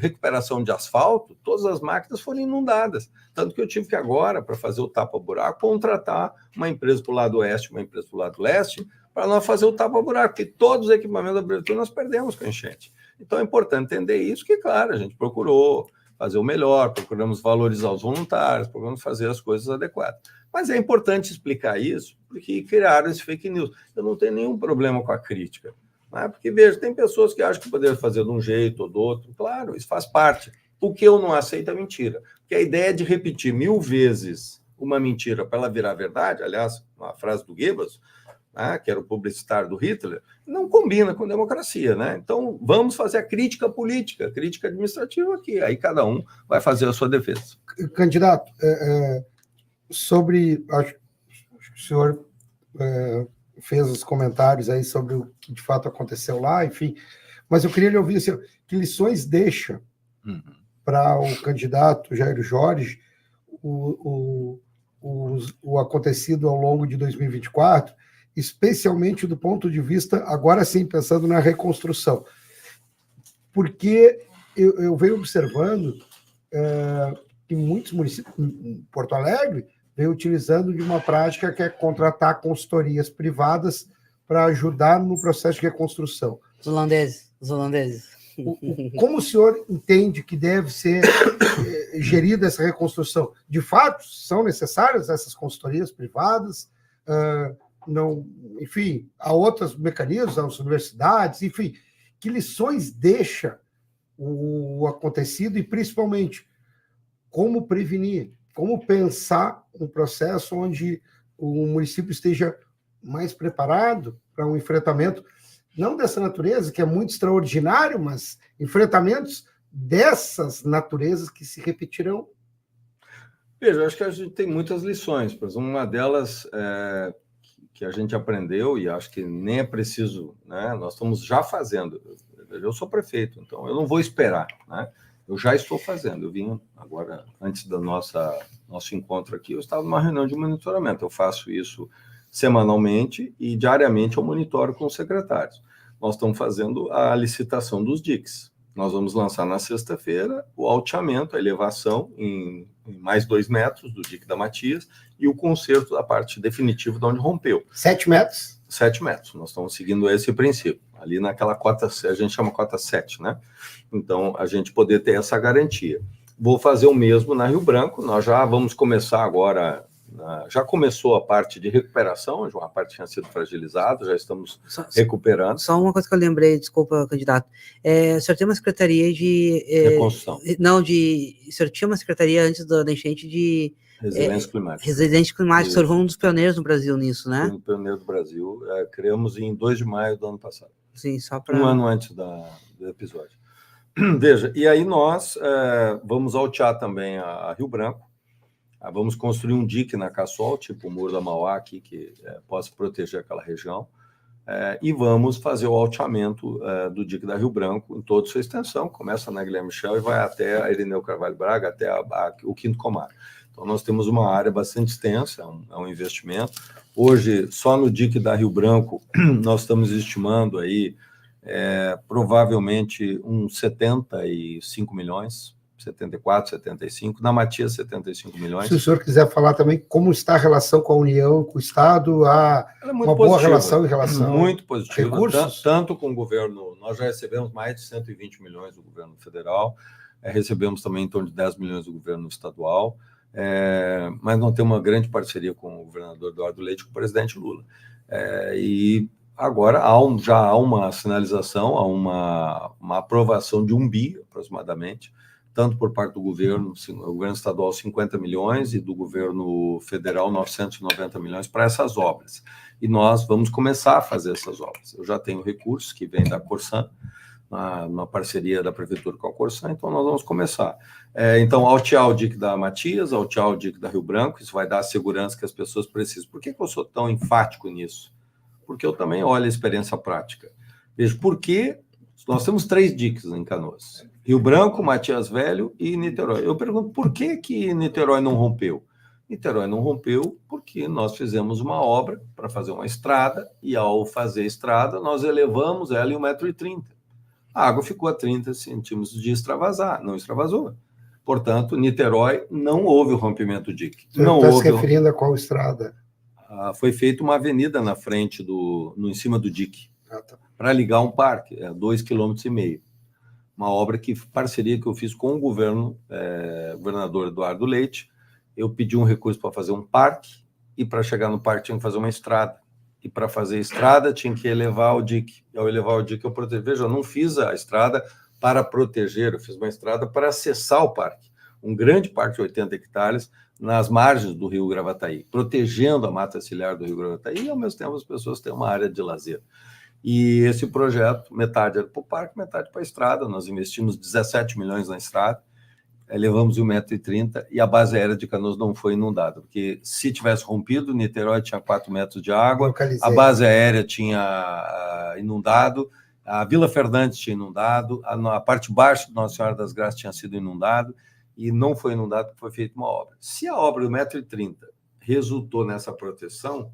recuperação de asfalto, todas as máquinas foram inundadas. Tanto que eu tive que agora, para fazer o tapa-buraco, contratar uma empresa para o lado oeste, uma empresa para o lado leste, para nós fazer o tapa-buraco, porque todos os equipamentos da prefeitura nós perdemos com a enchente. Então, é importante entender isso, que, claro, a gente procurou fazer o melhor, procuramos valorizar os voluntários, procuramos fazer as coisas adequadas. Mas é importante explicar isso, porque criaram esse fake news. Eu não tenho nenhum problema com a crítica, porque, veja, tem pessoas que acham que poderiam fazer de um jeito ou do outro. Claro, isso faz parte. O que eu não aceito é mentira. Porque a ideia de repetir 1000 vezes uma mentira para ela virar verdade, aliás, uma frase do Goebbels, que era o publicitário do Hitler, não combina com democracia, Então, vamos fazer a crítica política, a crítica administrativa aqui. Aí cada um vai fazer a sua defesa. Candidato, acho que o senhor fez os comentários aí sobre o que de fato aconteceu lá, enfim, Mas eu queria lhe ouvir assim, que lições deixa para o candidato Jair Jorge o acontecido ao longo de 2024, especialmente do ponto de vista, agora sim, pensando na reconstrução. Porque eu venho observando que muitos municípios, em Porto Alegre, vem utilizando de uma prática que é contratar consultorias privadas para ajudar no processo de reconstrução. Os holandeses. Como o senhor entende que deve ser gerida essa reconstrução? De fato, são necessárias essas consultorias privadas? Não, enfim, há outros mecanismos, as universidades, enfim, que lições deixa o acontecido e, principalmente, como prevenir, como pensar um processo onde o município esteja mais preparado para um enfrentamento, não dessa natureza, que é muito extraordinário, mas enfrentamentos dessas naturezas que se repetirão? Veja, eu acho que a gente tem muitas lições, por exemplo, uma delas que a gente aprendeu, e acho que nem é preciso, né? Nós estamos já fazendo. Eu sou prefeito, então eu não vou esperar, né? Eu já estou fazendo. Eu vim agora, antes do nosso encontro aqui, eu estava numa reunião de monitoramento. Eu faço isso semanalmente e diariamente eu monitoro com os secretários. Nós estamos fazendo a licitação dos DICs. Nós vamos lançar na sexta-feira o alteamento, a elevação em mais 2 metros do DIC da Matias e o conserto da parte definitiva de onde rompeu. 7 metros? 7 metros. Nós estamos seguindo esse princípio. Ali naquela cota, a gente chama cota 7, né? Então, a gente poder ter essa garantia. Vou fazer o mesmo na Rio Branco. Nós já vamos começar agora. Já começou a parte de recuperação, uma parte tinha sido fragilizada, já estamos recuperando. Só uma coisa que eu lembrei, desculpa, candidato. O senhor tem uma secretaria de... reconstrução. Não, o senhor tinha uma secretaria antes da enchente de... Resiliência climática. Resiliência climática, o senhor foi um dos pioneiros no Brasil nisso, né? Foi um pioneiro do Brasil, criamos em 2 de maio do ano passado. Sim, só para... Um ano antes do episódio. Veja, e aí nós vamos altear também a Rio Branco, vamos construir um dique na Cassol, tipo o Muro da Mauá aqui, que possa proteger aquela região, e vamos fazer o alteamento do dique da Rio Branco em toda sua extensão, começa na Guilherme Michel e vai até a Irineu Carvalho Braga, até o Quinto Comar. Então, nós temos uma área bastante extensa, é um investimento. Hoje, só no dique da Rio Branco, nós estamos estimando aí, provavelmente, uns 75 milhões, 74, 75, na Matias, 75 milhões. Se o senhor quiser falar também como está a relação com a União, com o Estado, há uma boa relação em relação muito positiva, recursos? Tanto com o governo, nós já recebemos mais de 120 milhões do governo federal, recebemos também em torno de 10 milhões do governo estadual, mas não tem uma grande parceria com o governador Eduardo Leite, com o presidente Lula. E agora já há uma sinalização, há uma aprovação de 1 bi, aproximadamente, tanto por parte do governo, o governo estadual 50 milhões e do governo federal 990 milhões para essas obras. E nós vamos começar a fazer essas obras. Eu já tenho recursos que vêm da Corsan, na parceria da Prefeitura com a Corsan, então nós vamos começar. Então, altear o dique da Matias, altear o dique da Rio Branco, isso vai dar a segurança que as pessoas precisam. Por que eu sou tão enfático nisso? Porque eu também olho a experiência prática. Veja, por que nós temos 3 diques em Canoas? Rio Branco, Matias Velho e Niterói. Eu pergunto, por que Niterói não rompeu? Niterói não rompeu porque nós fizemos uma obra para fazer uma estrada e, ao fazer a estrada, nós elevamos ela em 1,30 m. A água ficou a 30 centímetros de extravasar, não extravasou. Portanto, Niterói não houve o rompimento do dique. Não está houve... se referindo a qual estrada? Foi feita uma avenida na frente, em cima do dique, para ligar um parque, 2,5 km. Uma obra parceria que eu fiz com o governador Eduardo Leite. Eu pedi um recurso para fazer um parque, e para chegar no parque tinha que fazer uma estrada. E para fazer a estrada tinha que elevar o dique. E ao elevar o dique eu protegi. Veja, eu não fiz a estrada para proteger, eu fiz uma estrada para acessar o parque. Um grande parque de 80 hectares nas margens do Rio Gravataí, protegendo a mata ciliar do Rio Gravataí, e ao mesmo tempo as pessoas têm uma área de lazer. E esse projeto, metade era para o parque, metade para a estrada. Nós investimos 17 milhões na estrada, levamos 1,30 m e a base aérea de Canoas não foi inundada, porque se tivesse rompido, Niterói tinha 4 metros de água, a base aérea tinha inundado A Vila Fernandes tinha inundado, a parte baixa de Nossa Senhora das Graças tinha sido inundado, e não foi inundado porque foi feita uma obra. Se a obra do 1,30 m resultou nessa proteção,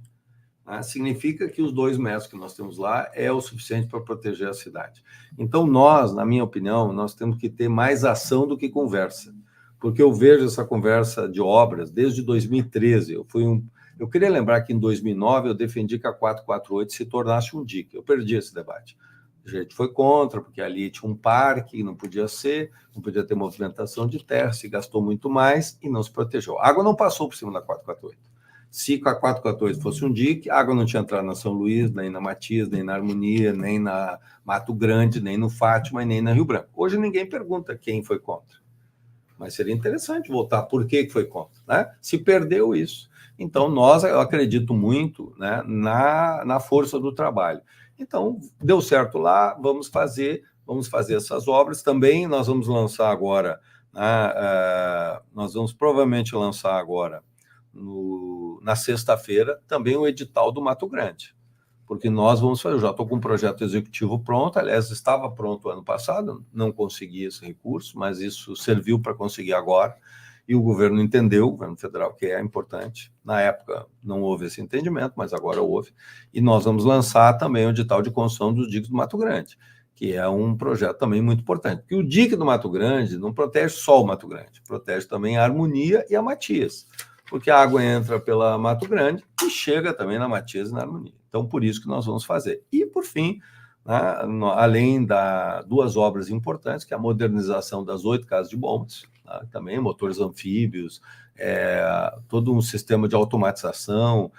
né, significa que os 2 metros que nós temos lá é o suficiente para proteger a cidade. Então, nós, na minha opinião, nós temos que ter mais ação do que conversa, porque eu vejo essa conversa de obras desde 2013. Eu queria lembrar que em 2009 eu defendi que a 448 se tornasse um dique. Eu perdi esse debate. A gente foi contra, porque ali tinha um parque, não podia ter movimentação de terra, se gastou muito mais e não se protegeu. A água não passou por cima da 448. Se a 448 fosse um dique, a água não tinha entrado na São Luís, nem na Matias, nem na Harmonia, nem na Mato Grande, nem no Fátima, nem na Rio Branco. Hoje ninguém pergunta quem foi contra. Mas seria interessante voltar por que foi contra, né? Se perdeu isso. Então, eu acredito muito, né, na força do trabalho. Então, deu certo lá, vamos fazer essas obras. Também nós vamos lançar agora, né, nós vamos provavelmente lançar agora, na sexta-feira, também o edital do Mato Grande, porque nós vamos fazer, eu já estou com um projeto executivo pronto, aliás, estava pronto ano passado, não consegui esse recurso, mas isso serviu para conseguir agora, e o governo entendeu, o governo federal, que é importante. Na época não houve esse entendimento, mas agora houve, e nós vamos lançar também o edital de construção dos diques do Mato Grande, que é um projeto também muito importante, porque o dique do Mato Grande não protege só o Mato Grande, protege também a Harmonia e a Matias, porque a água entra pela Mato Grande e chega também na Matias e na Harmonia. Então, por isso que nós vamos fazer. E, por fim, né, além das 2 obras importantes, que é a modernização das 8 casas de bombas, né, também motores anfíbios, todo um sistema de automatização,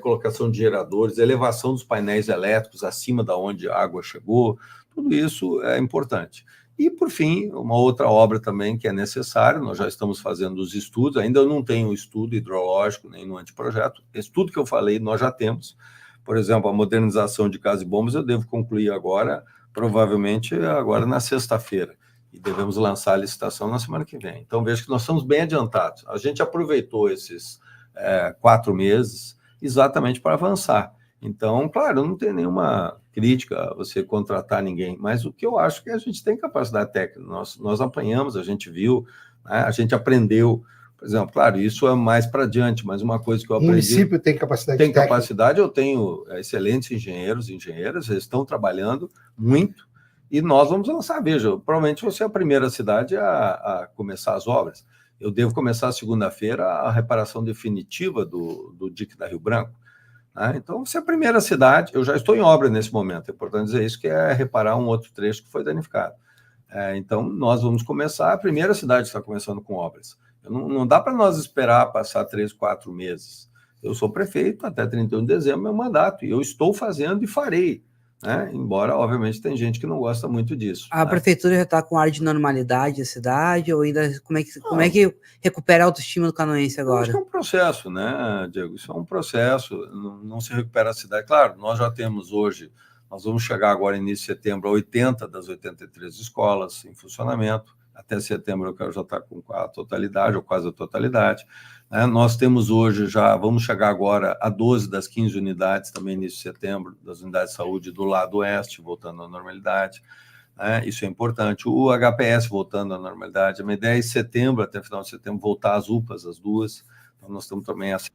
colocação de geradores, elevação dos painéis elétricos acima da onde a água chegou, tudo isso é importante. E, por fim, uma outra obra também que é necessária, nós já estamos fazendo os estudos, ainda não tenho estudo hidrológico nem no anteprojeto, esse tudo que eu falei nós já temos. Por exemplo, a modernização de casas e bombas eu devo concluir agora, provavelmente agora na sexta-feira, e devemos lançar a licitação na semana que vem. Então, vejo que nós estamos bem adiantados. A gente aproveitou esses 4 meses exatamente para avançar. Então, claro, não tem nenhuma crítica a você contratar ninguém, mas o que eu acho que a gente tem capacidade técnica, nós apanhamos, a gente viu, né, a gente aprendeu, por exemplo, claro, isso é mais para adiante, mas uma coisa que eu aprendi... O município tem capacidade técnica? Tem capacidade, eu tenho excelentes engenheiros e engenheiras, eles estão trabalhando muito, e nós vamos lançar, veja, provavelmente você é a primeira cidade a começar as obras. Eu devo começar segunda-feira a reparação definitiva do dique da Rio Branco. Então, você é a primeira cidade, eu já estou em obra nesse momento, é importante dizer isso, que é reparar um outro trecho que foi danificado. Então, nós vamos começar, a primeira cidade está começando com obras. Não dá para nós esperar passar 3, 4 meses. Eu sou prefeito até 31 de dezembro, meu mandato, e eu estou fazendo e farei, né? Embora, obviamente, tem gente que não gosta muito disso. A prefeitura já está com ar de normalidade a cidade, ou ainda como é que recupera a autoestima do canoense agora? Eu acho que é um processo, né, Diego? Isso é um processo, não se recupera a cidade. Claro, nós já temos hoje, nós vamos chegar agora, início de setembro, a 80 das 83 escolas em funcionamento. Até setembro eu quero já estar com a totalidade, ou quase a totalidade. Nós temos hoje já, vamos chegar agora a 12 das 15 unidades, também início de setembro, das unidades de saúde do lado oeste, voltando à normalidade. Isso é importante. O HPS voltando à normalidade. A minha ideia é em setembro, até final de setembro, voltar às UPAs, as 2. Então, nós estamos também assim.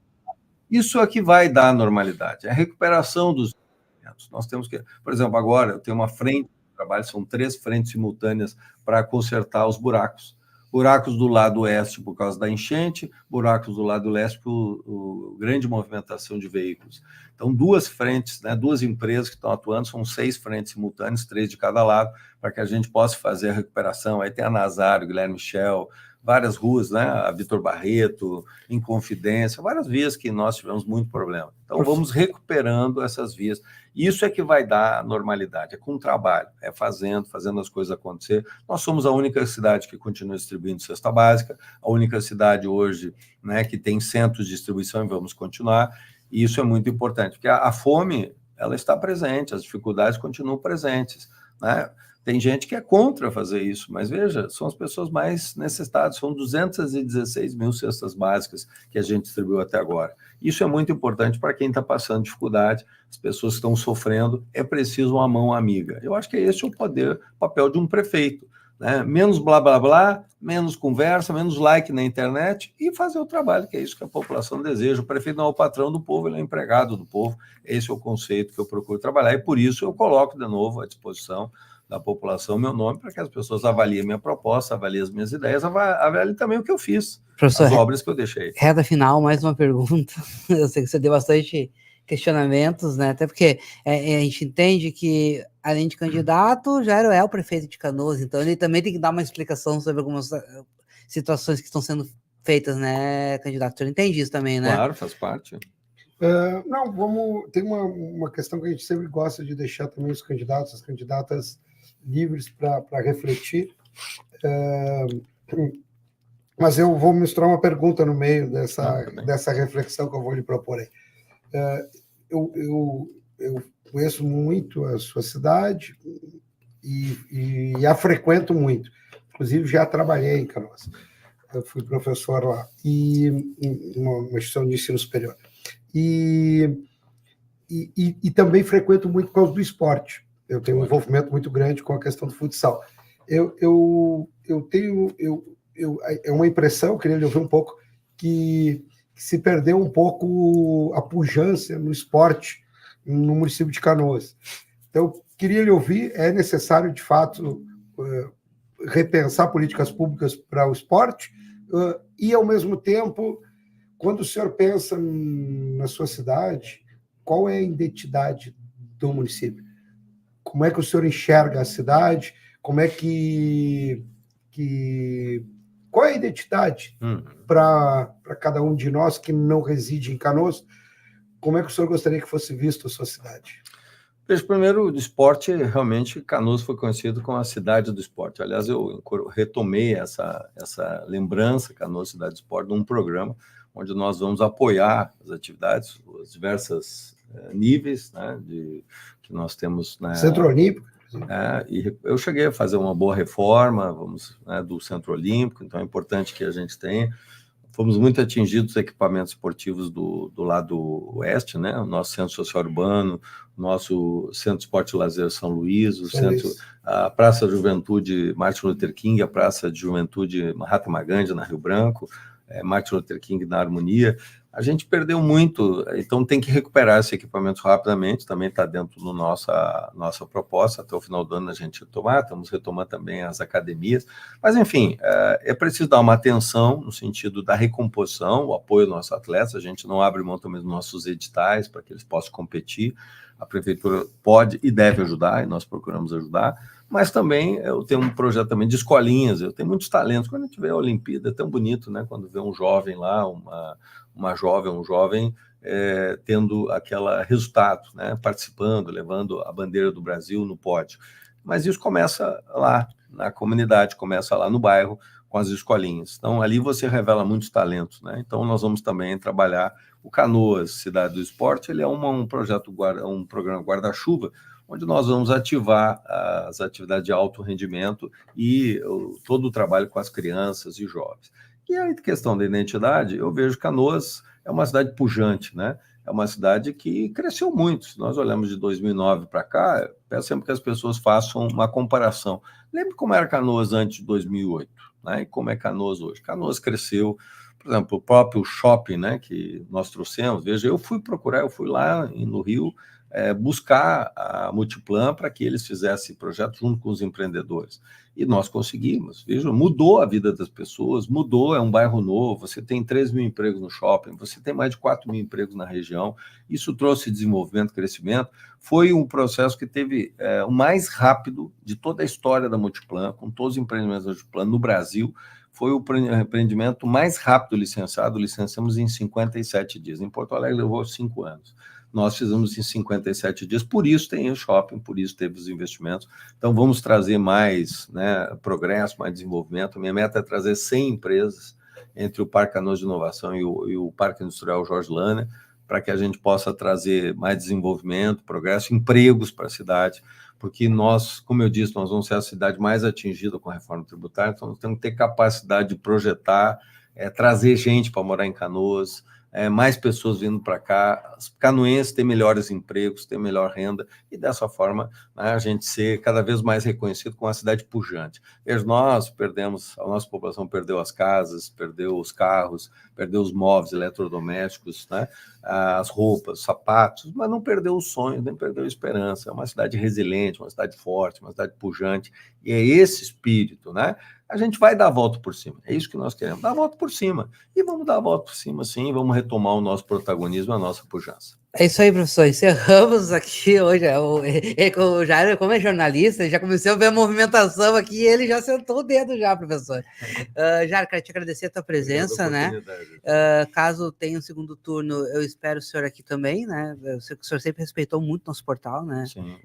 Isso é que vai dar normalidade. A recuperação dos equipamentos. Nós temos que, por exemplo, agora eu tenho uma frente de trabalho, são 3 frentes simultâneas para consertar os buracos. Buracos do lado oeste por causa da enchente, buracos do lado leste por grande movimentação de veículos. Então, 2 frentes, né, 2 empresas que estão atuando, são 6 frentes simultâneas, 3 de cada lado, para que a gente possa fazer a recuperação. Aí tem a Nazário, Guilherme Michel, várias ruas, né, a Vitor Barreto, Inconfidência, várias vias que nós tivemos muito problema. Então, vamos recuperando essas vias. Isso é que vai dar normalidade, é com trabalho, é fazendo as coisas acontecer. Nós somos a única cidade que continua distribuindo cesta básica, a única cidade hoje, né, que tem centros de distribuição, e vamos continuar, e isso é muito importante, porque a fome, ela está presente, as dificuldades continuam presentes, né? Tem gente que é contra fazer isso, mas veja, são as pessoas mais necessitadas, são 216 mil cestas básicas que a gente distribuiu até agora. Isso é muito importante para quem está passando dificuldade, as pessoas que estão sofrendo, é preciso uma mão amiga. Eu acho que esse é o papel de um prefeito, né? Menos blá, blá, blá, menos conversa, menos like na internet e fazer o trabalho, que é isso que a população deseja. O prefeito não é o patrão do povo, ele é o empregado do povo. Esse é o conceito que eu procuro trabalhar e por isso eu coloco de novo à disposição da população meu nome, para que as pessoas avaliem minha proposta, avaliem as minhas ideias, avaliem também o que eu fiz, Professor, as obras que eu deixei. Reta final, mais uma pergunta. Eu sei que você deu bastante questionamentos, né? Até porque a gente entende que, além de candidato, Jairo é o prefeito de Canoas, então ele também tem que dar uma explicação sobre algumas situações que estão sendo feitas, né, candidato? Você entende isso também, né? Claro, faz parte. Não, tem uma questão que a gente sempre gosta de deixar também os candidatos, as candidatas livres para refletir, mas eu vou misturar uma pergunta no meio dessa reflexão que eu vou lhe propor aí. Eu conheço muito a sua cidade e a frequento muito, inclusive já trabalhei em Canoas, eu fui professor lá, e uma instituição de ensino superior. E também frequento muito por causa do esporte. Eu tenho um envolvimento muito grande com a questão do futsal. É uma impressão, eu queria lhe ouvir um pouco, que se perdeu um pouco a pujança no esporte no município de Canoas. Então, queria lhe ouvir, é necessário, de fato, repensar políticas públicas para o esporte e, ao mesmo tempo, quando o senhor pensa na sua cidade, qual é a identidade do município? Como é que o senhor enxerga a cidade? Como é qual é a identidade para cada um de nós que não reside em Canoas? Como é que o senhor gostaria que fosse visto a sua cidade? Veja, primeiro, do esporte, realmente, Canoas foi conhecido como a cidade do esporte. Aliás, eu retomei essa lembrança, Canoas Cidade do Esporte, num programa onde nós vamos apoiar as atividades, os diversos níveis, né, que nós temos. Centro Olímpico. E eu cheguei a fazer uma boa reforma, do Centro Olímpico, então é importante que a gente tenha. Fomos muito atingidos os equipamentos esportivos do lado oeste, né? O nosso Centro Social Urbano, o nosso Centro Esporte e Lazer São Luís, a Praça Juventude Martin Luther King, a Praça de Juventude Mahatma Gandhi, na Rio Branco, Martin Luther King na Harmonia. A gente perdeu muito, então tem que recuperar esse equipamento rapidamente, também está dentro da nossa proposta, até o final do ano a gente estamos retomando também as academias, mas enfim, é preciso dar uma atenção no sentido da recomposição, o apoio aos nossos atletas, a gente não abre mão também dos nossos editais para que eles possam competir, a prefeitura pode e deve ajudar, e nós procuramos ajudar, mas também eu tenho um projeto também de escolinhas, eu tenho muitos talentos, quando a gente vê a Olimpíada é tão bonito, né, quando vê um jovem lá, um jovem tendo aquele resultado, né, participando, levando a bandeira do Brasil no pódio. Mas isso começa lá na comunidade, começa lá no bairro, com as escolinhas. Então, ali você revela muitos talentos, né? Então, nós vamos também trabalhar o Canoas Cidade do Esporte, ele é um programa guarda-chuva, onde nós vamos ativar as atividades de alto rendimento e todo o trabalho com as crianças e jovens. E aí, questão da identidade, eu vejo que Canoas é uma cidade pujante, né? É uma cidade que cresceu muito. Se nós olhamos de 2009 para cá, peço sempre que as pessoas façam uma comparação. Lembre como era Canoas antes de 2008, né? E como é Canoas hoje. Canoas cresceu, por exemplo, o próprio shopping, né, que nós trouxemos. Veja, eu fui lá no Rio, buscar a Multiplan para que eles fizessem projeto junto com os empreendedores. E nós conseguimos, veja, mudou a vida das pessoas, mudou, é um bairro novo, você tem 3 mil empregos no shopping, você tem mais de 4 mil empregos na região, isso trouxe desenvolvimento, crescimento, foi um processo que teve o mais rápido de toda a história da Multiplan, com todos os empreendimentos da Multiplan no Brasil, foi o empreendimento mais rápido licenciado, licenciamos em 57 dias, em Porto Alegre levou 5 anos. Nós fizemos em 57 dias, por isso tem o shopping, por isso teve os investimentos. Então, vamos trazer mais, né, progresso, mais desenvolvimento. Minha meta é trazer 100 empresas entre o Parque Canoas de Inovação e o Parque Industrial Jorge Lana, para que a gente possa trazer mais desenvolvimento, progresso, empregos para a cidade, porque nós, como eu disse, nós vamos ser a cidade mais atingida com a reforma tributária, então nós temos que ter capacidade de projetar, trazer gente para morar em Canoas, mais pessoas vindo para cá, os canoenses ter melhores empregos, ter melhor renda, e dessa forma, né, a gente ser cada vez mais reconhecido como uma cidade pujante. Veja, nós perdemos, a nossa população perdeu as casas, perdeu os carros, perdeu os móveis eletrodomésticos, né, as roupas, sapatos, mas não perdeu os sonhos, nem perdeu a esperança. É uma cidade resiliente, uma cidade forte, uma cidade pujante, e é esse espírito, né? A gente vai dar a volta por cima, é isso que nós queremos, dar a volta por cima, e vamos dar a volta por cima sim, vamos retomar o nosso protagonismo, a nossa pujança. É isso aí, professor, encerramos aqui hoje, o Jair, como é jornalista, já começou a ver a movimentação aqui, e ele já sentou o dedo já, professor. Jair, quero te agradecer a tua presença, né? Caso tenha um segundo turno, eu espero o senhor aqui também, né? Eu sei que o senhor sempre respeitou muito nosso portal, né? Sim,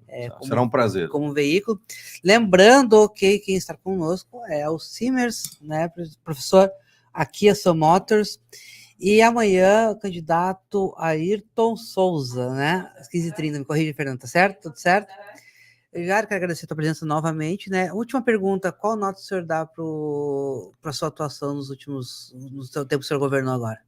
será um prazer. Como veículo. Lembrando que quem está conosco é o Simers, né, professor, aqui a Sun Motors, e amanhã o candidato Ayrton Souza, né, às 15h30, me corrija, Fernando, tá certo? Tudo certo? Eu já quero agradecer a tua presença novamente, né? Última pergunta, qual nota o senhor dá para a sua atuação no seu tempo que o senhor governou agora?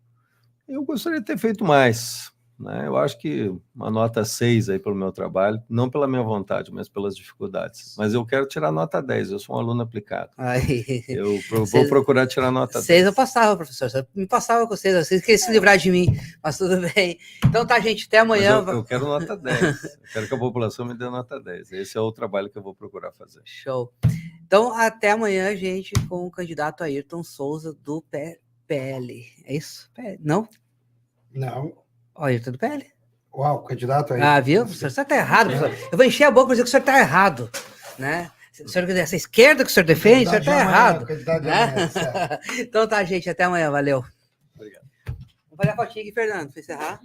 Eu gostaria de ter feito mais, né? Eu acho que uma nota 6 aí pelo meu trabalho, não pela minha vontade, mas pelas dificuldades. Mas eu quero tirar nota 10, eu sou um aluno aplicado. Aí. Eu vou procurar tirar nota 10. 6 eu passava, professor, você me passava com 6, vocês queriam se livrar de mim, mas tudo bem. Então tá, gente, até amanhã. Eu quero nota 10, eu quero que a população me dê nota 10, esse é o trabalho que eu vou procurar fazer. Show. Então até amanhã, gente, com o candidato Ayrton Souza do PL. É isso? Não? Não. Ó, Ayrton do PL. Uau, candidato aí. Ah, viu? O senhor está errado, professor. Eu vou encher a boca para dizer que o senhor está errado, né? Se o senhor quiser essa esquerda que o senhor defende, o senhor está errado. Né? Então tá, gente, até amanhã, valeu. Obrigado. Vamos fazer a fotinha aqui, Fernando, para encerrar.